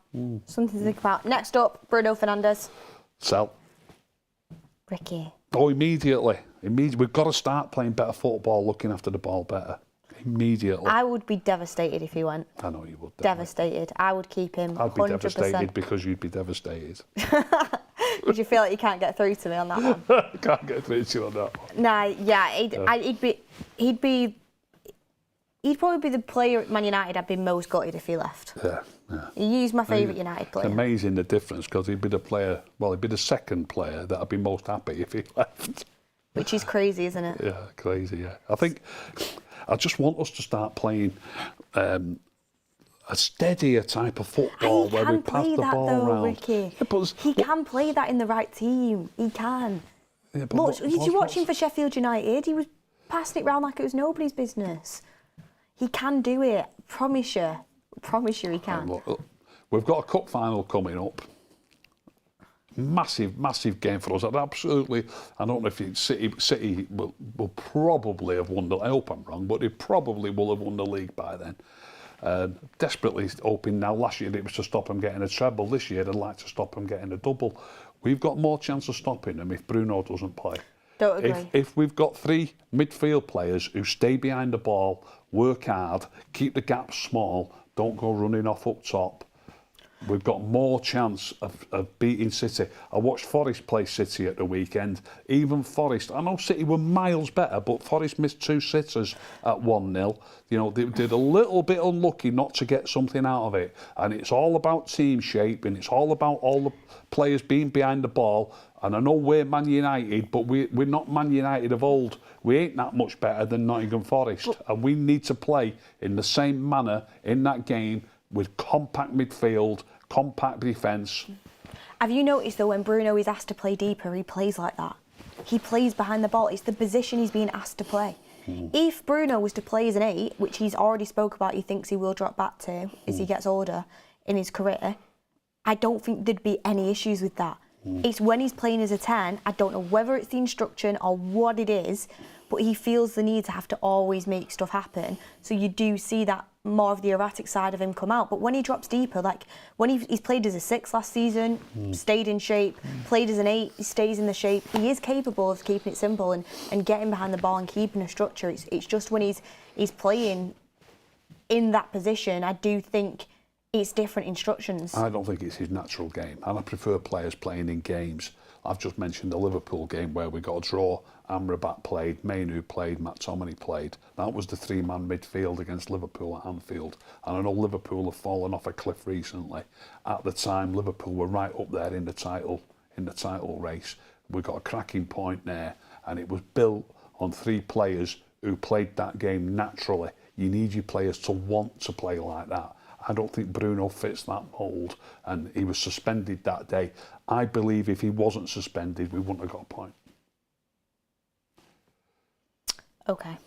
Something to think about. Next up, Bruno Fernandes. Sell. Ricky. Oh, immediately. We've got to start playing better football, looking after the ball better. Immediately. I would be devastated if he went. I know you would. Devastated. I would keep him 100%. I'd be devastated because you'd be devastated. Would you feel like you can't get through to me on that one? I can't get through to you on that one. Nah, yeah, he'd probably be the player at Man United I'd be most gutted if he left. Yeah. He's my favourite United player. It's amazing the difference, because he'd be the second player that I'd be most happy if he left. Which is crazy, isn't it? Yeah, crazy, yeah. I just want us to start playing a steadier type of football where we pass the ball around. Ricky. Yeah, he can play that in the right team. He can. Yeah, Did you watch him for Sheffield United? He was passing it round like it was nobody's business. He can do it. Promise you he can. Look, we've got a cup final coming up. Massive game for us. I don't know if City will probably have won I hope I'm wrong, but they probably will have won the league by then. Desperately hoping now. Last year it was to stop them getting a treble. This year they'd like to stop them getting a double. We've got more chance of stopping them if Bruno doesn't play. Don't agree. If we've got 3 midfield players who stay behind the ball, work hard, keep the gaps small, don't go running off up top, we've got more chance of beating City. I watched Forest play City at the weekend. Even Forest, I know City were miles better, but Forest missed 2 sitters at 1-0. You know, they did a little bit unlucky not to get something out of it. And it's all about team shape, and it's all about all the players being behind the ball. And I know we're Man United, but we're not Man United of old. We ain't that much better than Nottingham Forest. And we need to play in the same manner in that game with compact midfield, compact defence. Have you noticed, though, when Bruno is asked to play deeper, he plays like that? He plays behind the ball. It's the position he's being asked to play. If Bruno was to play as an 8, which he's already spoke about he thinks he will drop back to as he gets older in his career, I don't think there'd be any issues with that. It's when he's playing as a 10, I don't know whether it's the instruction or what it is, but he feels the need to have to always make stuff happen. So you do see that more of the erratic side of him come out. But when he drops deeper, like when he's played as a 6 last season, stayed in shape, played as an 8, he stays in the shape. He is capable of keeping it simple and getting behind the ball and keeping a structure. It's just when he's playing in that position, I do think it's different instructions. I don't think it's his natural game, and I prefer players playing in games. I've just mentioned the Liverpool game where we got a draw. Amrabat played, Mainu played, McTominay played. That was the 3-man midfield against Liverpool at Anfield. And I know Liverpool have fallen off a cliff recently. At the time, Liverpool were right up there in the title race. We got a cracking point there, and it was built on 3 players who played that game naturally. You need your players to want to play like that. I don't think Bruno fits that mould, and he was suspended that day. I believe if he wasn't suspended, we wouldn't have got a point. Okay.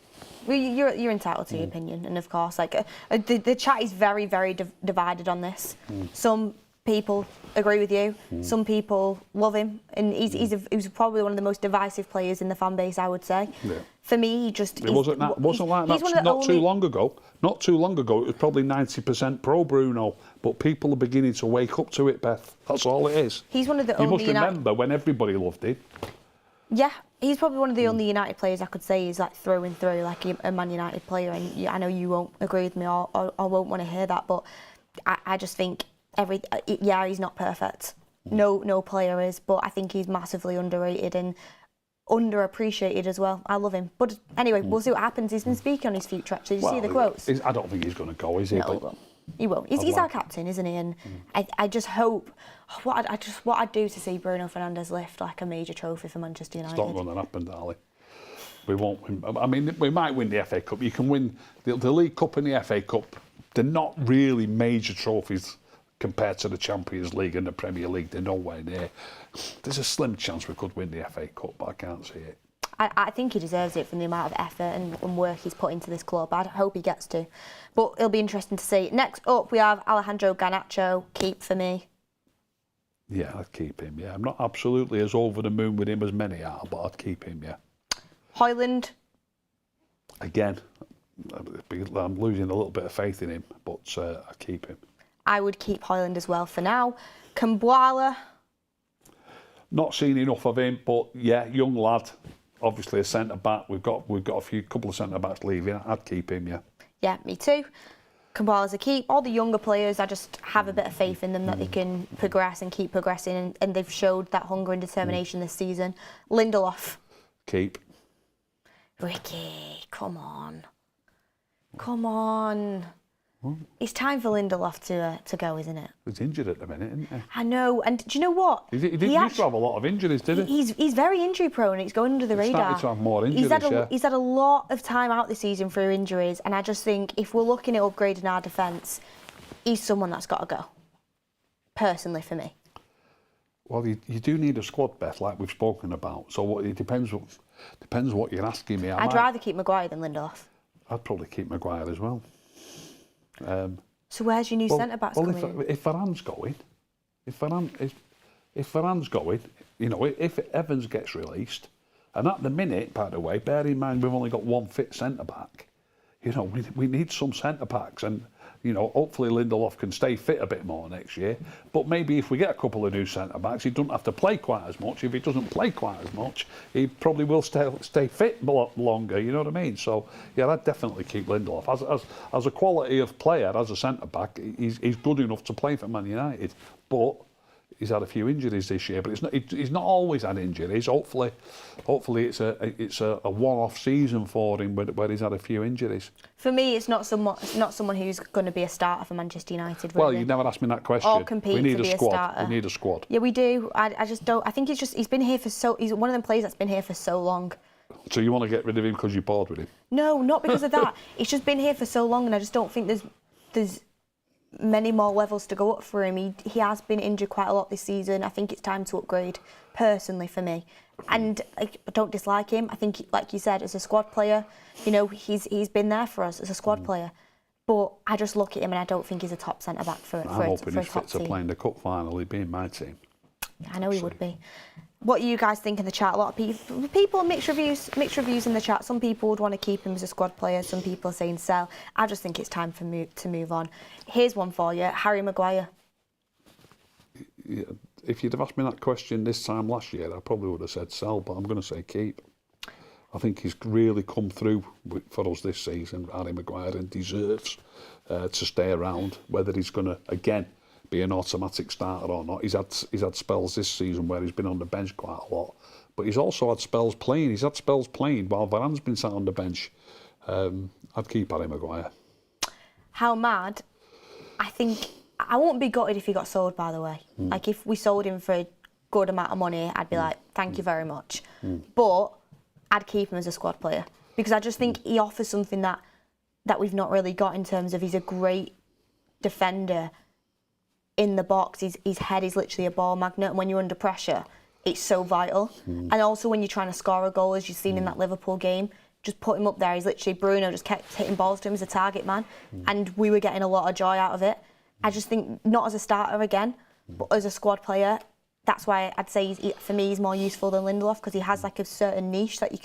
Well, you're entitled to your opinion, and of course, like the chat is very, very divided on this. Some people agree with you. Some people love him, and he's probably one of the most divisive players in the fan base, I would say. Yeah. For me, it wasn't like that not too long ago. Not too long ago, it was probably 90% pro Bruno, but people are beginning to wake up to it, Beth. That's all it is. He's one of the You must remember when everybody loved him. Yeah, he's probably one of the only United players I could say is like through and through, like a Man United player. And I know you won't agree with me or won't want to hear that, but I just think he's not perfect. No player is, but I think he's massively underrated and underappreciated as well. I love him. But anyway, we'll see what happens. He's been speaking on his future, actually. Did you see the quotes? I don't think he's going to go, is he? No, he won't. He's our captain, isn't he? And I just hope what I'd do to see Bruno Fernandes lift like a major trophy for Manchester United. It's not going to happen, darling. We won't win. I mean, we might win the FA Cup. You can win the League Cup and the FA Cup. They're not really major trophies compared to the Champions League and the Premier League. They're nowhere near. There's a slim chance we could win the FA Cup, but I can't see it. I think he deserves it from the amount of effort and work he's put into this club. I hope he gets to. But it'll be interesting to see. Next up, we have Alejandro Garnacho, keep for me. Yeah, I'd keep him, yeah. I'm not absolutely as over the moon with him as many are, but I'd keep him, yeah. Højlund. Again, I'm losing a little bit of faith in him, but I'd keep him. I would keep Højlund as well for now. Kambwala. Not seen enough of him, but yeah, young lad. Obviously a centre back. We've got a couple of centre backs leaving. I'd keep him, yeah. Yeah, me too. Kambwala's a keep. All the younger players, I just have a bit of faith in them that they can progress and keep progressing, and they've showed that hunger and determination this season. Lindelof. Keep. Ricky, come on. Come on. What? It's time for Lindelof to go, isn't it? He's injured at the minute, isn't he? I know, and do you know what? He didn't used to have a lot of injuries, did he? He's very injury prone. He's going under the radar. Started to have more injuries, he's had a lot of time out this season through injuries, and I just think if we're looking at upgrading our defence, he's someone that's got to go. Personally, for me. Well, you do need a squad, Beth, like we've spoken about. So it depends what you're asking me. I'd rather keep Maguire than Lindelof. I'd probably keep Maguire as well. So where's your new centre-backs coming in? If Varane's going, if Varane's going, you know, if Evans gets released, and at the minute, by the way, bear in mind we've only got one fit centre-back, you know, we need some centre-backs, and, you know, hopefully Lindelof can stay fit a bit more next year, but maybe if we get a couple of new centre-backs, he doesn't have to play quite as much. If he doesn't play quite as much, he probably will stay fit a lot longer, you know what I mean? So, yeah, I'd definitely keep Lindelof. As a quality of player, as a centre-back, he's good enough to play for Man United, but he's had a few injuries this year, but he's not always had injuries. Hopefully it's a one-off season for him where he's had a few injuries. For me, it's not someone who's going to be a starter for Manchester United. Really. Well, you never asked me that question. Or compete to be a starter. We need a squad. Yeah, we do. I just don't. I think he's been here he's one of them players that's been here for so long. So you want to get rid of him because you're bored with him? No, not because of that. He's just been here for so long, and I just don't think there's many more levels to go up for him. He has been injured quite a lot this season. I think it's time to upgrade, personally, for me. And I don't dislike him. I think, like you said, as a squad player, you know, he's been there for us as a squad player. But I just look at him and I don't think he's a top centre-back for a top team. I'm hoping he's fit to play in the cup final. He'd be in my team. I know he would be. What do you guys think in the chat? A lot of people mixed reviews in the chat. Some people would want to keep him as a squad player. Some people are saying sell. I just think it's time to move on. Here's one for you, Harry Maguire. Yeah, if you'd have asked me that question this time last year, I probably would have said sell, but I'm going to say keep. I think he's really come through for us this season, Harry Maguire, and deserves to stay around. Whether he's going to, again, be an automatic starter or not. He's had spells this season where he's been on the bench quite a lot, but he's also had spells playing. He's had spells playing while Varane's been sat on the bench. I'd keep Harry Maguire. How mad? I think I won't be gutted if he got sold, by the way. Like, if we sold him for a good amount of money, I'd be like, thank you very much. But I'd keep him as a squad player because I just think he offers something that we've not really got in terms of he's a great defender in the box. His head is literally a ball magnet, and when you're under pressure, it's so vital. And also when you're trying to score a goal, as you've seen in that Liverpool game, just put him up there. He's literally, Bruno just kept hitting balls to him as a target man, and we were getting a lot of joy out of it. I just think not as a starter again, but as a squad player, that's why I'd say for me he's more useful than Lindelof because he has like a certain niche that you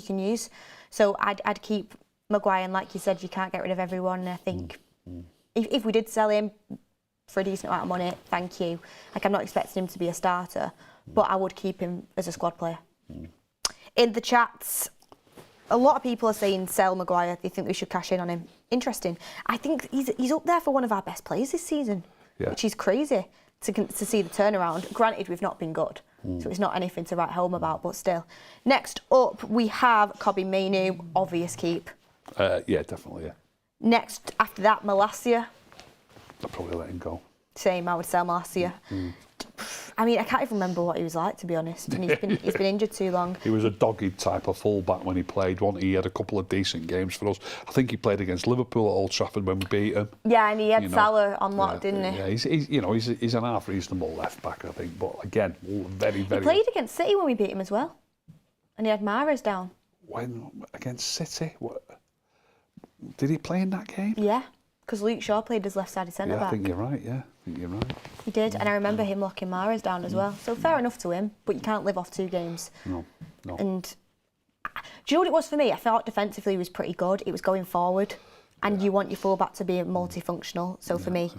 can use. So I'd keep Maguire, and like you said, you can't get rid of everyone. And I think if we did sell him for a decent amount of money, thank you. Like, I'm not expecting him to be a starter, but I would keep him as a squad player. In the chats, a lot of people are saying sell Maguire. They think we should cash in on him. Interesting. I think he's up there for one of our best players this season, which is crazy to see the turnaround. Granted, we've not been good, so it's not anything to write home about, but still. Next up, we have Kobbie Mainoo, obvious keep. Yeah, definitely, yeah. Next, after that, Malacia. I'd probably let him go. Same, I would sell Malacia. I mean, I can't even remember what he was like, to be honest. And he's been injured too long. He was a dogged type of fullback when he played. He had a couple of decent games for us. I think he played against Liverpool at Old Trafford when we beat him. Yeah, and he had Salah on lock, didn't he? Yeah, he's an half reasonable left back, I think. But again, very, very. He played against City when we beat him as well. And he had Mahrez down. When against City, what did he play in that game? Yeah, because Luke Shaw played as left-sided centre back. I think you're right. Yeah, I think you're right. He did, and I remember him locking Mahrez down as well. So fair enough to him, but you can't live off 2 games. No. And do you know what it was for me? I thought defensively he was pretty good. It was going forward, and you want your fullback to be multifunctional. So for me,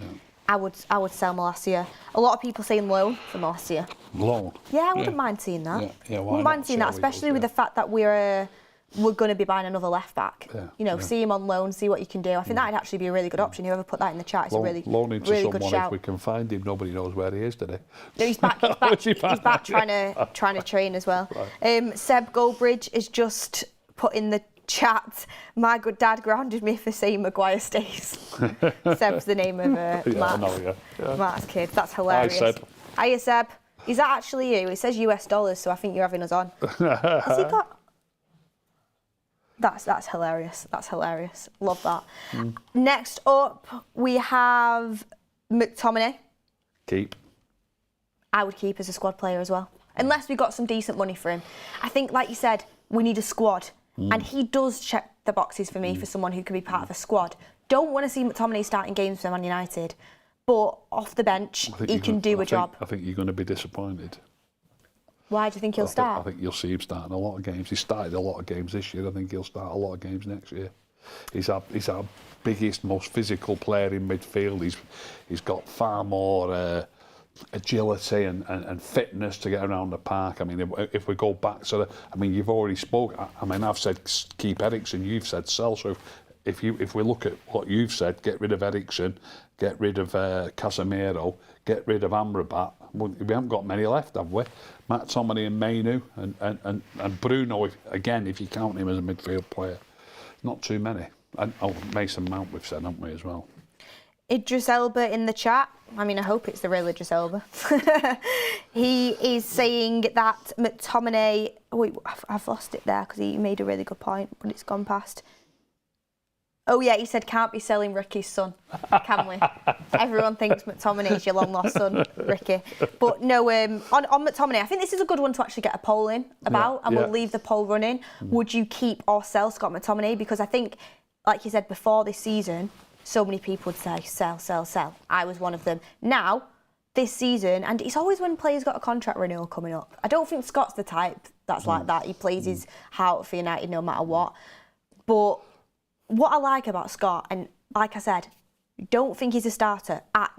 I would sell Malacia. A lot of people saying loan for Malacia. Loan. Yeah, I wouldn't mind seeing that. Yeah, why wouldn't mind not? seeing See that, how he especially goes, with the fact that we're going to be buying another left back. See him on loan, see what you can do. I think that'd actually be a really good option. Whoever put that in the chat, it's a really loan into really someone good shout. if we can find him. Nobody knows where he is today. No, he's back. He's back trying to train as well. Right. Seb Goldbridge is just put in the chat, my good dad grounded me for saying Maguire stays. Seb's the name of Mark's kid. That's hilarious. Hi, Seb. Hiya, Seb. Is that actually you? It says US dollars, so I think you're having us on. Has he got... That's hilarious. That's hilarious. Love that. Next up, we have McTominay. Keep. I would keep as a squad player as well. Unless we got some decent money for him. I think, like you said, we need a squad. And he does check the boxes for me for someone who can be part of a squad. Don't want to see McTominay starting games for Man United, but off the bench, he can do a job. I think you're going to be disappointed. Why do you think he'll start? I think you'll see him starting a lot of games. He started a lot of games this year. I think he'll start a lot of games next year. He's our biggest, most physical player in midfield. He's got far more agility and fitness to get around the park. I mean, if we go back, you've already spoke. I mean, I've said keep Eriksen. You've said sell. So if we look at what you've said, get rid of Eriksen, get rid of Casemiro, get rid of Amrabat. We haven't got many left, have we? McTominay and Mainu and Bruno. If you count him as a midfield player, not too many. And Mason Mount we've said, haven't we, as well? Idris Elba in the chat. I mean, I hope it's the real Idris Elba. He is saying that McTominay... Wait, I've lost it there because he made a really good point, but it's gone past. Oh, yeah, he said, can't be selling Ricky's son, can we? Everyone thinks McTominay's your long-lost son, Ricky. But no, on McTominay, I think this is a good one to actually get a poll in about, and we'll leave the poll running. Would you keep or sell Scott McTominay? Because I think, like you said before this season, so many people would say, sell, sell, sell. I was one of them. Now, this season, and it's always when players got a contract renewal coming up. I don't think Scott's the type that's like that. He plays his heart for United no matter what. But what I like about Scott, and like I said, don't think he's a starter at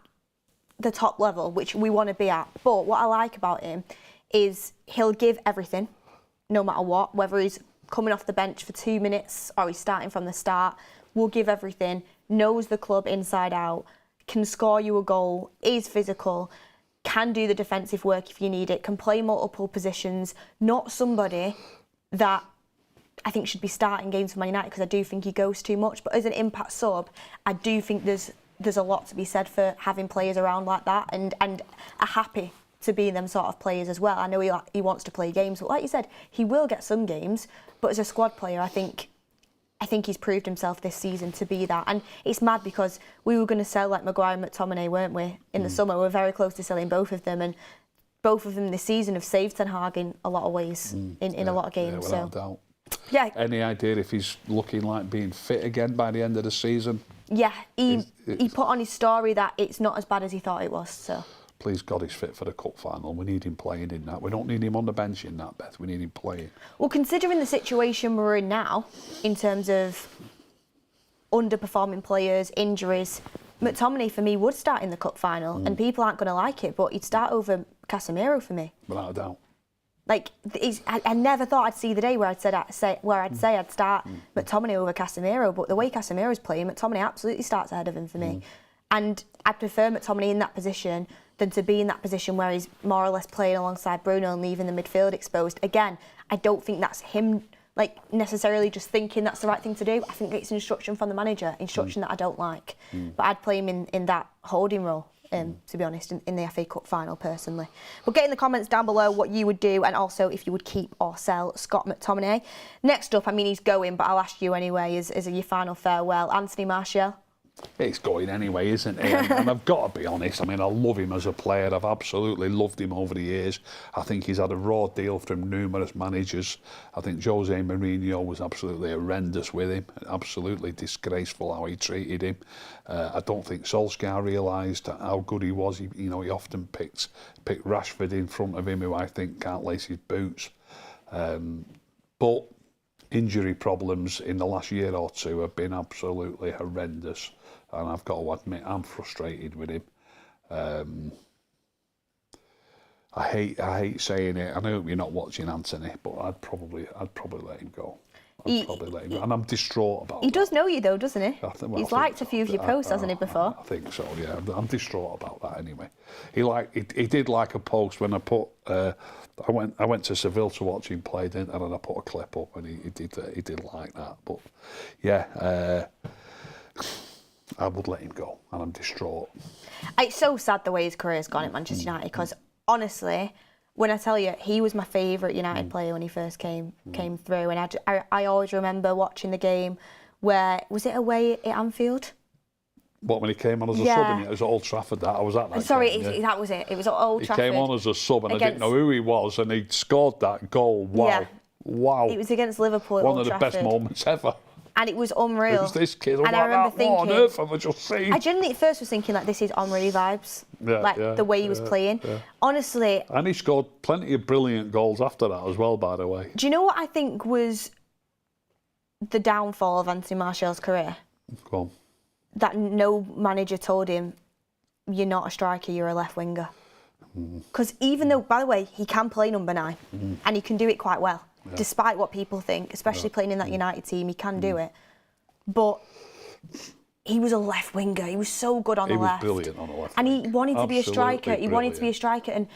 the top level, which we want to be at. But what I like about him is he'll give everything, no matter what, whether he's coming off the bench for 2 minutes or he's starting from the start, will give everything, knows the club inside out, can score you a goal, is physical, can do the defensive work if you need it, can play multiple positions, not somebody that I think should be starting games for Man United because I do think he goes too much. But as an impact sub, I do think there's a lot to be said for having players around like that and are happy to be them sort of players as well. I know he wants to play games, but like you said, he will get some games. But as a squad player, I think he's proved himself this season to be that. And it's mad because we were going to sell like Maguire and McTominay, weren't we, in the summer? We were very close to selling both of them. And both of them this season have saved Ten Hag in a lot of ways, in a lot of games. Yeah, without doubt. Yeah. Any idea if he's looking like being fit again by the end of the season? Yeah, he put on his story that it's not as bad as he thought it was. So please God, he's fit for the cup final. We need him playing in that. We don't need him on the bench in that, Beth. We need him playing. Well, considering the situation we're in now, in terms of underperforming players, injuries, McTominay for me would start in the cup final, and people aren't going to like it, but he'd start over Casemiro for me. Without a doubt. Like, I never thought I'd see the day where I'd say I'd start McTominay over Casemiro, but the way Casemiro's playing, McTominay absolutely starts ahead of him for me. And I'd prefer McTominay in that position than to be in that position where he's more or less playing alongside Bruno and leaving the midfield exposed. Again, I don't think that's him like necessarily just thinking that's the right thing to do. I think it's instruction from the manager, instruction that I don't like. But I'd play him in that holding role. To be honest, in the FA Cup final, personally. But get in the comments down below what you would do and also if you would keep or sell Scott McTominay. Next up, I mean, he's going, but I'll ask you anyway, is your final farewell. Anthony Martial? It's going anyway, isn't it? And I've got to be honest, I mean, I love him as a player. I've absolutely loved him over the years. I think he's had a raw deal from numerous managers. I think Jose Mourinho was absolutely horrendous with him, absolutely disgraceful how he treated him. I don't think Solskjaer realised how good he was. He often picked Rashford in front of him, who I think can't lace his boots. But injury problems in the last year or two have been absolutely horrendous. And I've got to admit, I'm frustrated with him. I hate saying it. I know you're not watching Anthony, but I'd probably let him go. I'd probably let him go. And I'm distraught about that. He does know you though, doesn't he? He's liked so. a few of your posts, hasn't he, before? I think so, yeah. I'm distraught about that anyway. He did like a post when I put I went to Seville to watch him play, didn't I? And I put a clip up, and he did like that. But yeah, I would let him go, and I'm distraught. It's so sad the way his career's gone at Manchester United, because honestly, when I tell you, he was my favourite United player when he first came through, and I always remember watching the game where, was it away at Anfield? What, when he came on as a sub, and it was at Old Trafford, that I was at that Sorry, game, that was it. It was at Old Trafford. He came on as a sub, and I didn't know who he was, and he scored that goal. Wow. Yeah. Wow. It was against Liverpool at One Old of the Trafford. best moments ever. And it was unreal. It was this kid. And I remember thinking, what on earth have I just seen? I genuinely at first was thinking, like, this is Henry vibes. The way he was playing. Yeah. Honestly. And he scored plenty of brilliant goals after that as well, by the way. Do you know what I think was the downfall of Anthony Martial's career? Go on. That no manager told him, you're not a striker, you're a left winger. Because even though, by the way, he can play number 9, and he can do it quite well. Yeah. Despite what people think, especially playing in that United team, he can do it. But he was a left winger. He was so good on the left. He was brilliant on the left. And he wanted to be a striker. He wanted to be a striker. And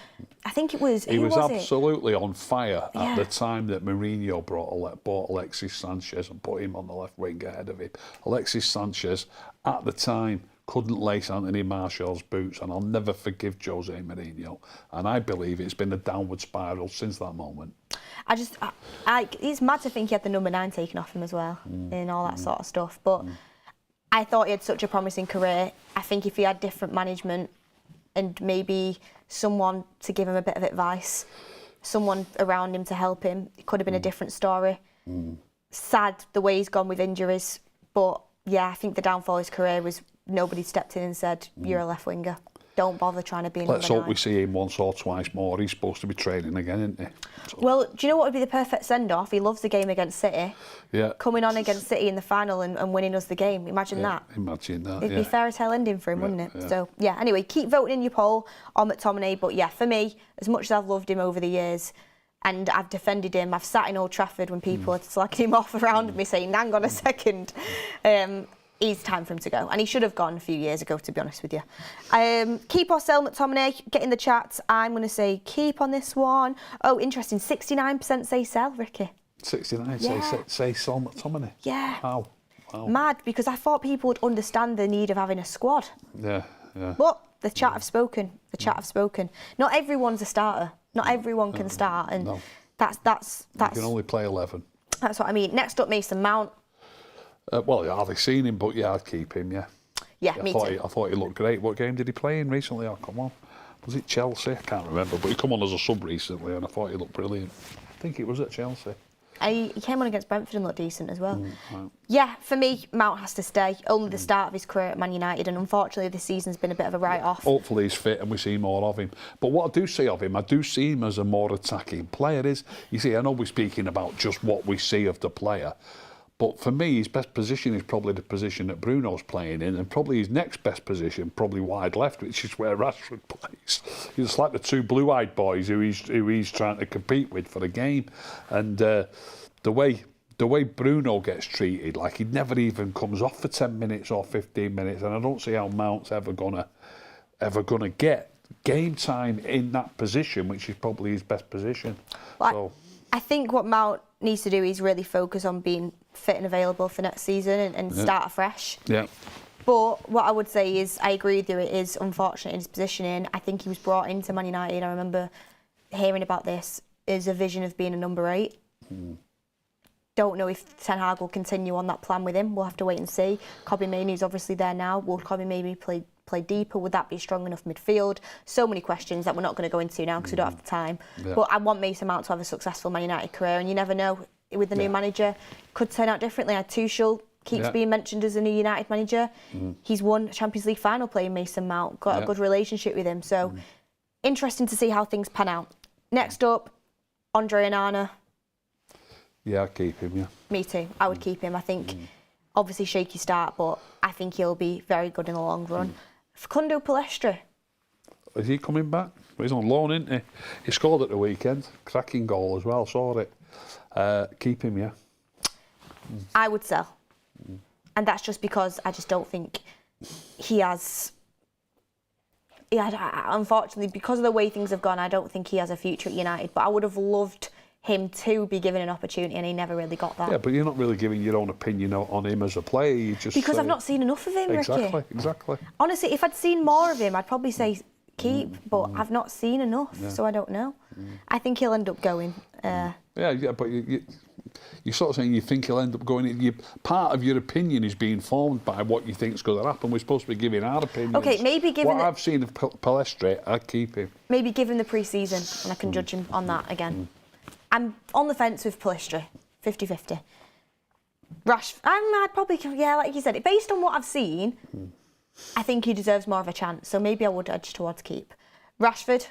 I think it was... He was absolutely on fire at the time that Mourinho bought Alexis Sanchez and put him on the left wing ahead of him. Alexis Sanchez, at the time, couldn't lace Anthony Martial's boots, and I'll never forgive Jose Mourinho. And I believe it's been a downward spiral since that moment. It's mad to think he had the number 9 taken off him as well, and all that sort of stuff. But I thought he had such a promising career. I think if he had different management and maybe someone to give him a bit of advice, someone around him to help him, it could have been a different story. Sad the way he's gone with injuries, but yeah, I think the downfall of his career was nobody stepped in and said, you're a left winger. Don't bother trying to be a number 9. Let's hope we see him once or twice more. He's supposed to be training again, isn't he? So. Well, do you know what would be the perfect send-off? He loves the game against City. Yeah. Coming on against City in the final and winning us the game. Imagine that. Imagine that, It'd be a fairy tale ending for him, wouldn't it? Yeah. So, yeah, anyway, keep voting in your poll on McTominay. But, yeah, for me, as much as I've loved him over the years and I've defended him, I've sat in Old Trafford when people are slagging him off around me saying, hang on a second. It's time for him to go. And he should have gone a few years ago, to be honest with you. Keep or sell McTominay. Get in the chat. I'm going to say keep on this one. Oh, interesting. 69% say sell, Ricky. 69 say sell McTominay? Yeah. Wow. Mad, because I thought people would understand the need of having a squad. Yeah. But the chat have spoken. Not everyone's a starter. Not everyone can start. And that's... You can only play 11. That's what I mean. Next up, Mason Mount. Well, yeah, I've seen him, but yeah, I'd keep him, yeah. Yeah, me too. I thought he looked great. What game did he play in recently? Oh, come on. Was it Chelsea? I can't remember, but he come on as a sub recently, and I thought he looked brilliant. I think it was at Chelsea. He came on against Brentford and looked decent as well. Right. Yeah, for me, Mount has to stay. Only the start of his career at Man United, and unfortunately this season's been a bit of a write-off. Hopefully he's fit and we see more of him. But what I do see of him, I do see him as a more attacking player. You see, I know we're speaking about just what we see of the player, but for me, his best position is probably the position that Bruno's playing in, and probably his next best position, probably wide left, which is where Rashford plays. He's like the two blue-eyed boys who he's trying to compete with for the game. And the way Bruno gets treated, like he never even comes off for 10 minutes or 15 minutes, and I don't see how Mount's ever gonna get game time in that position, which is probably his best position. Well, I think what Mount needs to do is really focus on being fit and available for next season and start afresh. Yeah. But what I would say is, I agree with you, it is unfortunate in his positioning. I think he was brought into Man United, I remember hearing about this, is a vision of being a number 8. don't know if Ten Hag will continue on that plan with him. We'll have to wait and see. Kobbie Mainoo's obviously there now. Will Kobbie maybe play deeper? Would that be strong enough midfield? So many questions that we're not going to go into now because we don't have the time. Yeah. But I want Mason Mount to have a successful Man United career, and you never know with the new manager, could turn out differently. Tuchel keeps being mentioned as a new United manager. He's won a Champions League final playing Mason Mount, got a good relationship with him. So interesting to see how things pan out. Next up, Andre Onana. Yeah, I'd keep him, yeah. Me too. I would keep him. I think, obviously, shaky start, but I think he'll be very good in the long run. Facundo Palestra. Is he coming back? He's on loan, isn't he? He scored at the weekend. Cracking goal as well, saw it. Keep him, yeah. I would sell. And that's just because I just don't think he has... unfortunately, because of the way things have gone, I don't think he has a future at United. But I would have loved him to be given an opportunity, and he never really got that. Yeah, but you're not really giving your own opinion on him as a player. You just because I've not seen enough of him, Ricky. Exactly. Honestly, if I'd seen more of him, I'd probably say keep, but I've not seen enough, so I don't know. I think he'll end up going. But you're sort of saying you think he'll end up going. Part of your opinion is being formed by what you think's going to happen. We're supposed to be giving our opinions. Okay, maybe given what I've seen of Palestra, I'd keep him. Maybe give him the pre-season, and I can judge him on that again. I'm on the fence with Palestra, 50-50. I'd probably, like you said, based on what I've seen, I think he deserves more of a chance. So maybe I would edge towards keep. Rashford.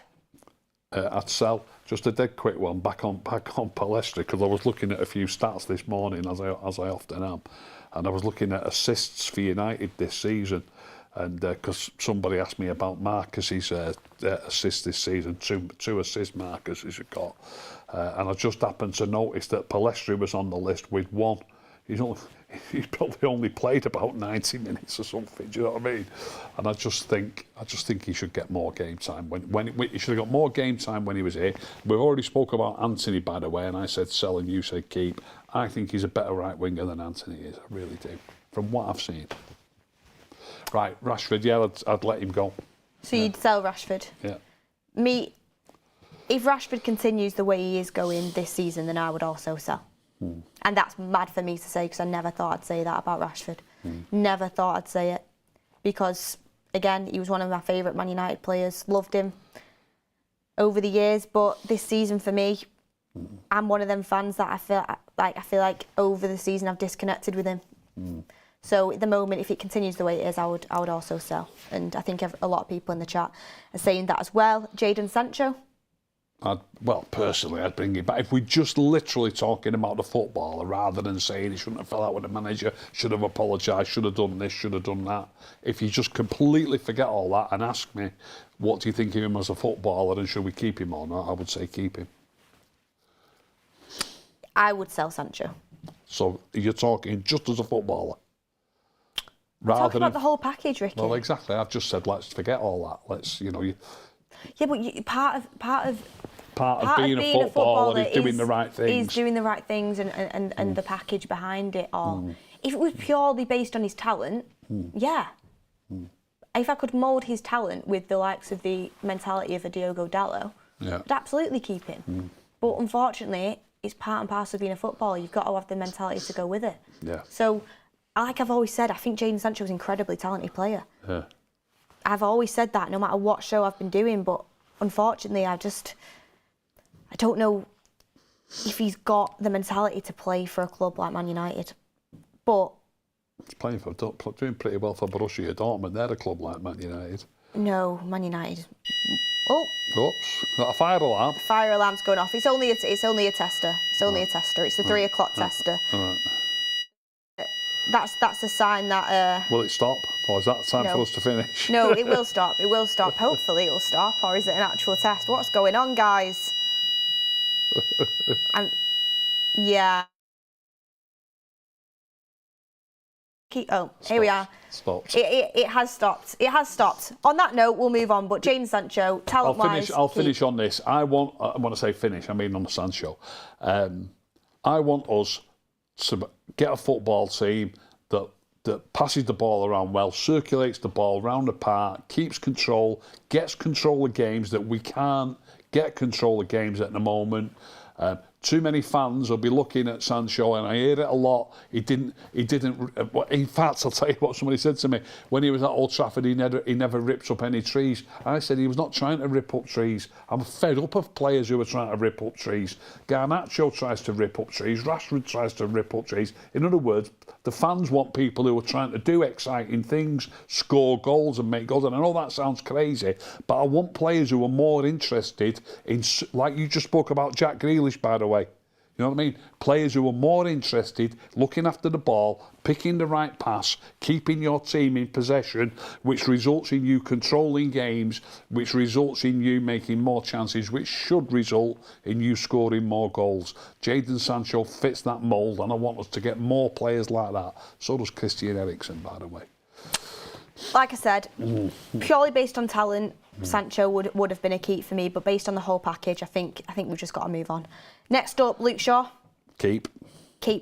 I'd sell. Just a dead quick one back on Palestra, because I was looking at a few stats this morning, as I often am, and I was looking at assists for United this season, and because somebody asked me about Marcus's assists this season, two assist Marcus has got, and I just happened to notice that Palestra was on the list with one. He's probably only played about 90 minutes or something. Do you know what I mean? And I just think he should get more game time. When he should have got more game time when he was here. We've already spoke about Anthony, by the way, and I said sell and you said keep. I think he's a better right winger than Anthony is. I really do, from what I've seen. Right, Rashford. Yeah, I'd let him go. So you'd sell Rashford? Yeah. Me, if Rashford continues the way he is going this season, then I would also sell. And that's mad for me to say, because I never thought I'd say that about Rashford. Never thought I'd say it. Because, again, he was one of my favourite Man United players. Loved him over the years. But this season, for me, I'm one of them fans that I feel like over the season I've disconnected with him. So at the moment, if it continues the way it is, I would also sell. And I think a lot of people in the chat are saying that as well. Jadon Sancho. Personally, I'd bring it back. If we're just literally talking about the footballer, rather than saying he shouldn't have fell out with the manager, should have apologised, should have done this, should have done that. If you just completely forget all that and ask me, what do you think of him as a footballer and should we keep him or not, I would say keep him. I would sell Sancho. So you're talking just as a footballer? Talk about the whole package, Ricky. Well, exactly. I've just said let's forget all that. Let's, Yeah, but part of being a footballer is doing the right things. Is doing the right things and the package behind it all. If it was purely based on his talent, if I could mould his talent with the likes of the mentality of a Diogo Dalot, I'd absolutely keep him. But unfortunately, it's part and parcel of being a footballer. You've got to have the mentality to go with it. Yeah. So, like I've always said, I think Jadon Sancho is an incredibly talented player. Yeah. I've always said that, no matter what show I've been doing, but unfortunately, I don't know if he's got the mentality to play for a club like Man United. But he's doing pretty well for Borussia Dortmund. They're a club like Man United. No, Man United. Oops! Got a fire alarm. Fire alarm's going off. It's only a tester. It's only a tester. It's the 3 o'clock tester. That's a sign that... Will it stop? Or is that time for us to finish? No, it will stop. It will stop. Hopefully it'll stop. Or is it an actual test? What's going on, guys? Yeah. Here we are. Stopped. It has stopped. It has stopped. On that note, we'll move on. But Jadon Sancho, talent-wise... I'll finish on this. When I say finish, I mean on Sancho. I want us to get a football team that passes the ball around well, circulates the ball around the park, keeps control, gets control of games that we can't get control of games at the moment. too many fans will be looking at Sancho, and I hear it a lot. He didn't. In fact, I'll tell you what somebody said to me when he was at Old Trafford. He never ripped up any trees. I said he was not trying to rip up trees. I'm fed up of players who are trying to rip up trees. Garnacho tries to rip up trees. Rashford tries to rip up trees. In other words, the fans want people who are trying to do exciting things, score goals and make goals. And I know that sounds crazy, but I want players who are more interested in, like you just spoke about Jack Grealish, by the way. You know what I mean? Players who are more interested, looking after the ball, picking the right pass, keeping your team in possession, which results in you controlling games, which results in you making more chances, which should result in you scoring more goals. Jadon Sancho fits that mould, and I want us to get more players like that. So does Christian Eriksen, by the way. Like I said, purely based on talent, Sancho would have been a keep for me, but based on the whole package, I think we've just got to move on. Next up, Luke Shaw. Keep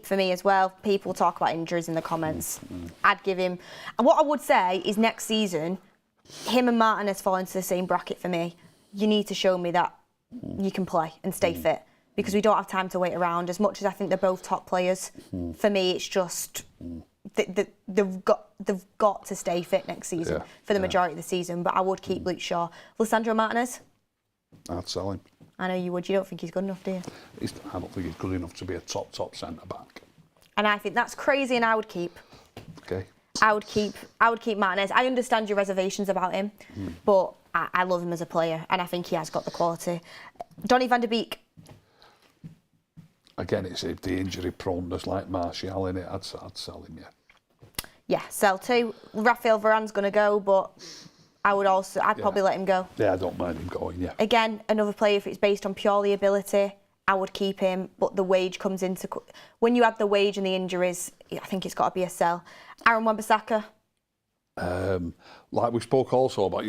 For me as well. People talk about injuries in the comments. I'd give him... And what I would say is next season, him and Martinez fall into the same bracket for me. You need to show me that you can play and stay fit, because we don't have time to wait around. As much as I think they're both top players, for me it's just... They've got to stay fit next season for the majority of the season, but I would keep Luke Shaw. Lisandro Martinez? I'd sell him. I know you would. You don't think he's good enough, do you? I don't think he's good enough to be a top centre-back. And I think that's crazy, and I would keep. Okay. I would keep Martinez. I understand your reservations about him, but I love him as a player, and I think he has got the quality. Donny van de Beek? Again, it's the injury proneness like Martial in it. I'd sell him, yeah. Yeah, sell too. Rafael Varane's going to go, but I'd probably let him go. Yeah, I don't mind him going, yeah. Again, another player, if it's based on purely ability, I would keep him, but the wage comes into... When you add the wage and the injuries, I think it's got to be a sell. Aaron Wan-Bissaka? Like we spoke also about,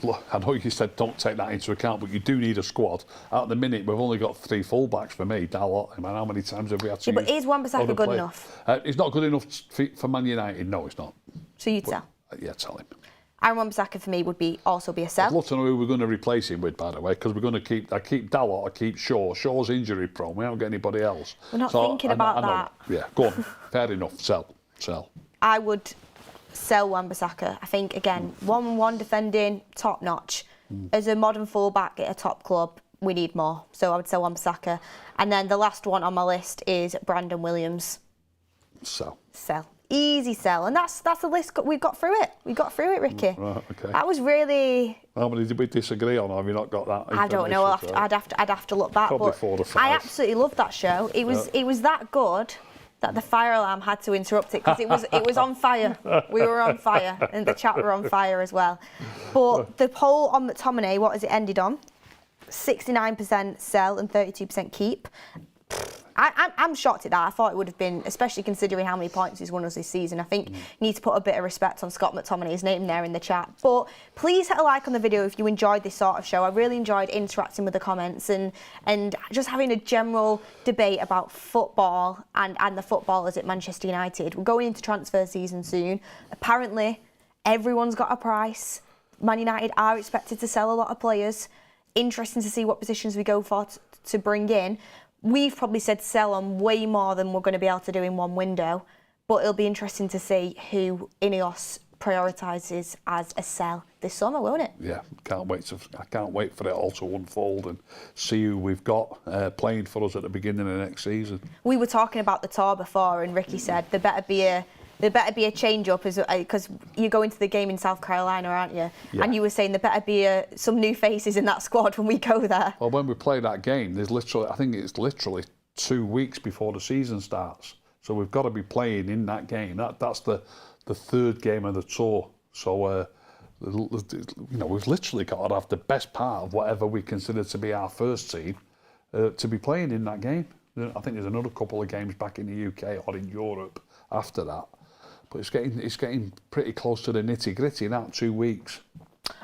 look, I know you said don't take that into account, but you do need a squad. At the minute, we've only got 3 fullbacks for me. Dalot, man, how many times have we had to use? But is Wan-Bissaka good enough? He's not good enough for Man United. No, he's not. So you'd sell? Yeah, tell him. Aaron Wan-Bissaka for me would also be a sell. I'd love to know who we're going to replace him with, by the way, because we're going to keep Dalot, I keep Shaw. Shaw's injury prone. We don't get anybody else. We're not thinking about that. Yeah, go on. Fair enough. Sell. I would sell Wan-Bissaka. I think, again, 1-1 defending, top notch. As a modern fullback at a top club, we need more. So I would sell Wan-Bissaka. And then the last one on my list is Brandon Williams. Sell. Easy sell. And that's the list. We got through it. Ricky. Right, okay. That was really... How many did we disagree on? Have you not got that? I don't know. I'd have to look back. Probably but 4 or 5. I absolutely loved that show. It was that good that the fire alarm had to interrupt it, because it was on fire. We were on fire, and the chat were on fire as well. But the poll on McTominay, what has it ended on? 69% sell and 32% keep. I'm shocked at that. I thought it would have been, especially considering how many points he's won us this season. I think you need to put a bit of respect on Scott McTominay's name there in the chat. But please hit a like on the video if you enjoyed this sort of show. I really enjoyed interacting with the comments and just having a general debate about football and the footballers at Manchester United. We're going into transfer season soon. Apparently, everyone's got a price. Man United are expected to sell a lot of players. Interesting to see what positions we go for to bring in. We've probably said sell on way more than we're going to be able to do in one window, but it'll be interesting to see who Ineos prioritises as a sell this summer, won't it? Yeah, I can't wait for it all to unfold and see who we've got playing for us at the beginning of next season. We were talking about the tour before, and Ricky said there better be a change-up because you're going to the game in South Carolina, aren't you? Yeah. And you were saying there better be some new faces in that squad when we go there. Well, when we play that game, I think it's literally 2 weeks before the season starts. So we've got to be playing in that game. That's the 3rd game of the tour. So, we've literally got to have the best part of whatever we consider to be our first team to be playing in that game. I think there's another couple of games back in the UK or in Europe after that. But it's getting pretty close to the nitty-gritty now, 2 weeks.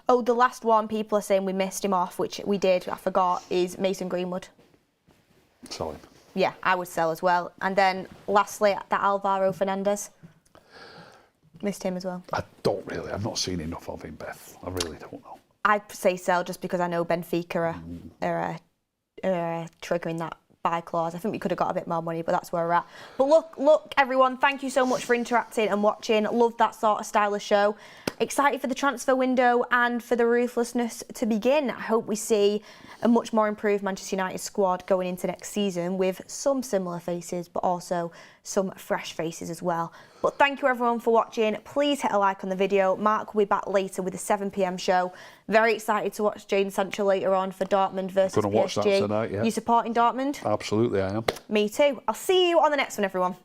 Oh, the last one people are saying we missed him off, which we did, I forgot, is Mason Greenwood. Sell him. Yeah, I would sell as well. And then lastly, that Alvaro Fernandes. Missed him as well. I've not seen enough of him, Beth. I really don't know. I'd say sell just because I know Benfica are triggering that buy clause. I think we could have got a bit more money, but that's where we're at. But look, everyone, thank you so much for interacting and watching. Love that sort of style of show. Excited for the transfer window and for the ruthlessness to begin. I hope we see a much more improved Manchester United squad going into next season with some similar faces, but also some fresh faces as well. But thank you everyone for watching. Please hit a like on the video. Mark will be back later with a 7 p.m. show. Very excited to watch Jadon Sancho later on for Dortmund versus PSG. Gonna watch that tonight, yeah. You supporting Dortmund? Absolutely, I am. Me too. I'll see you on the next one, everyone.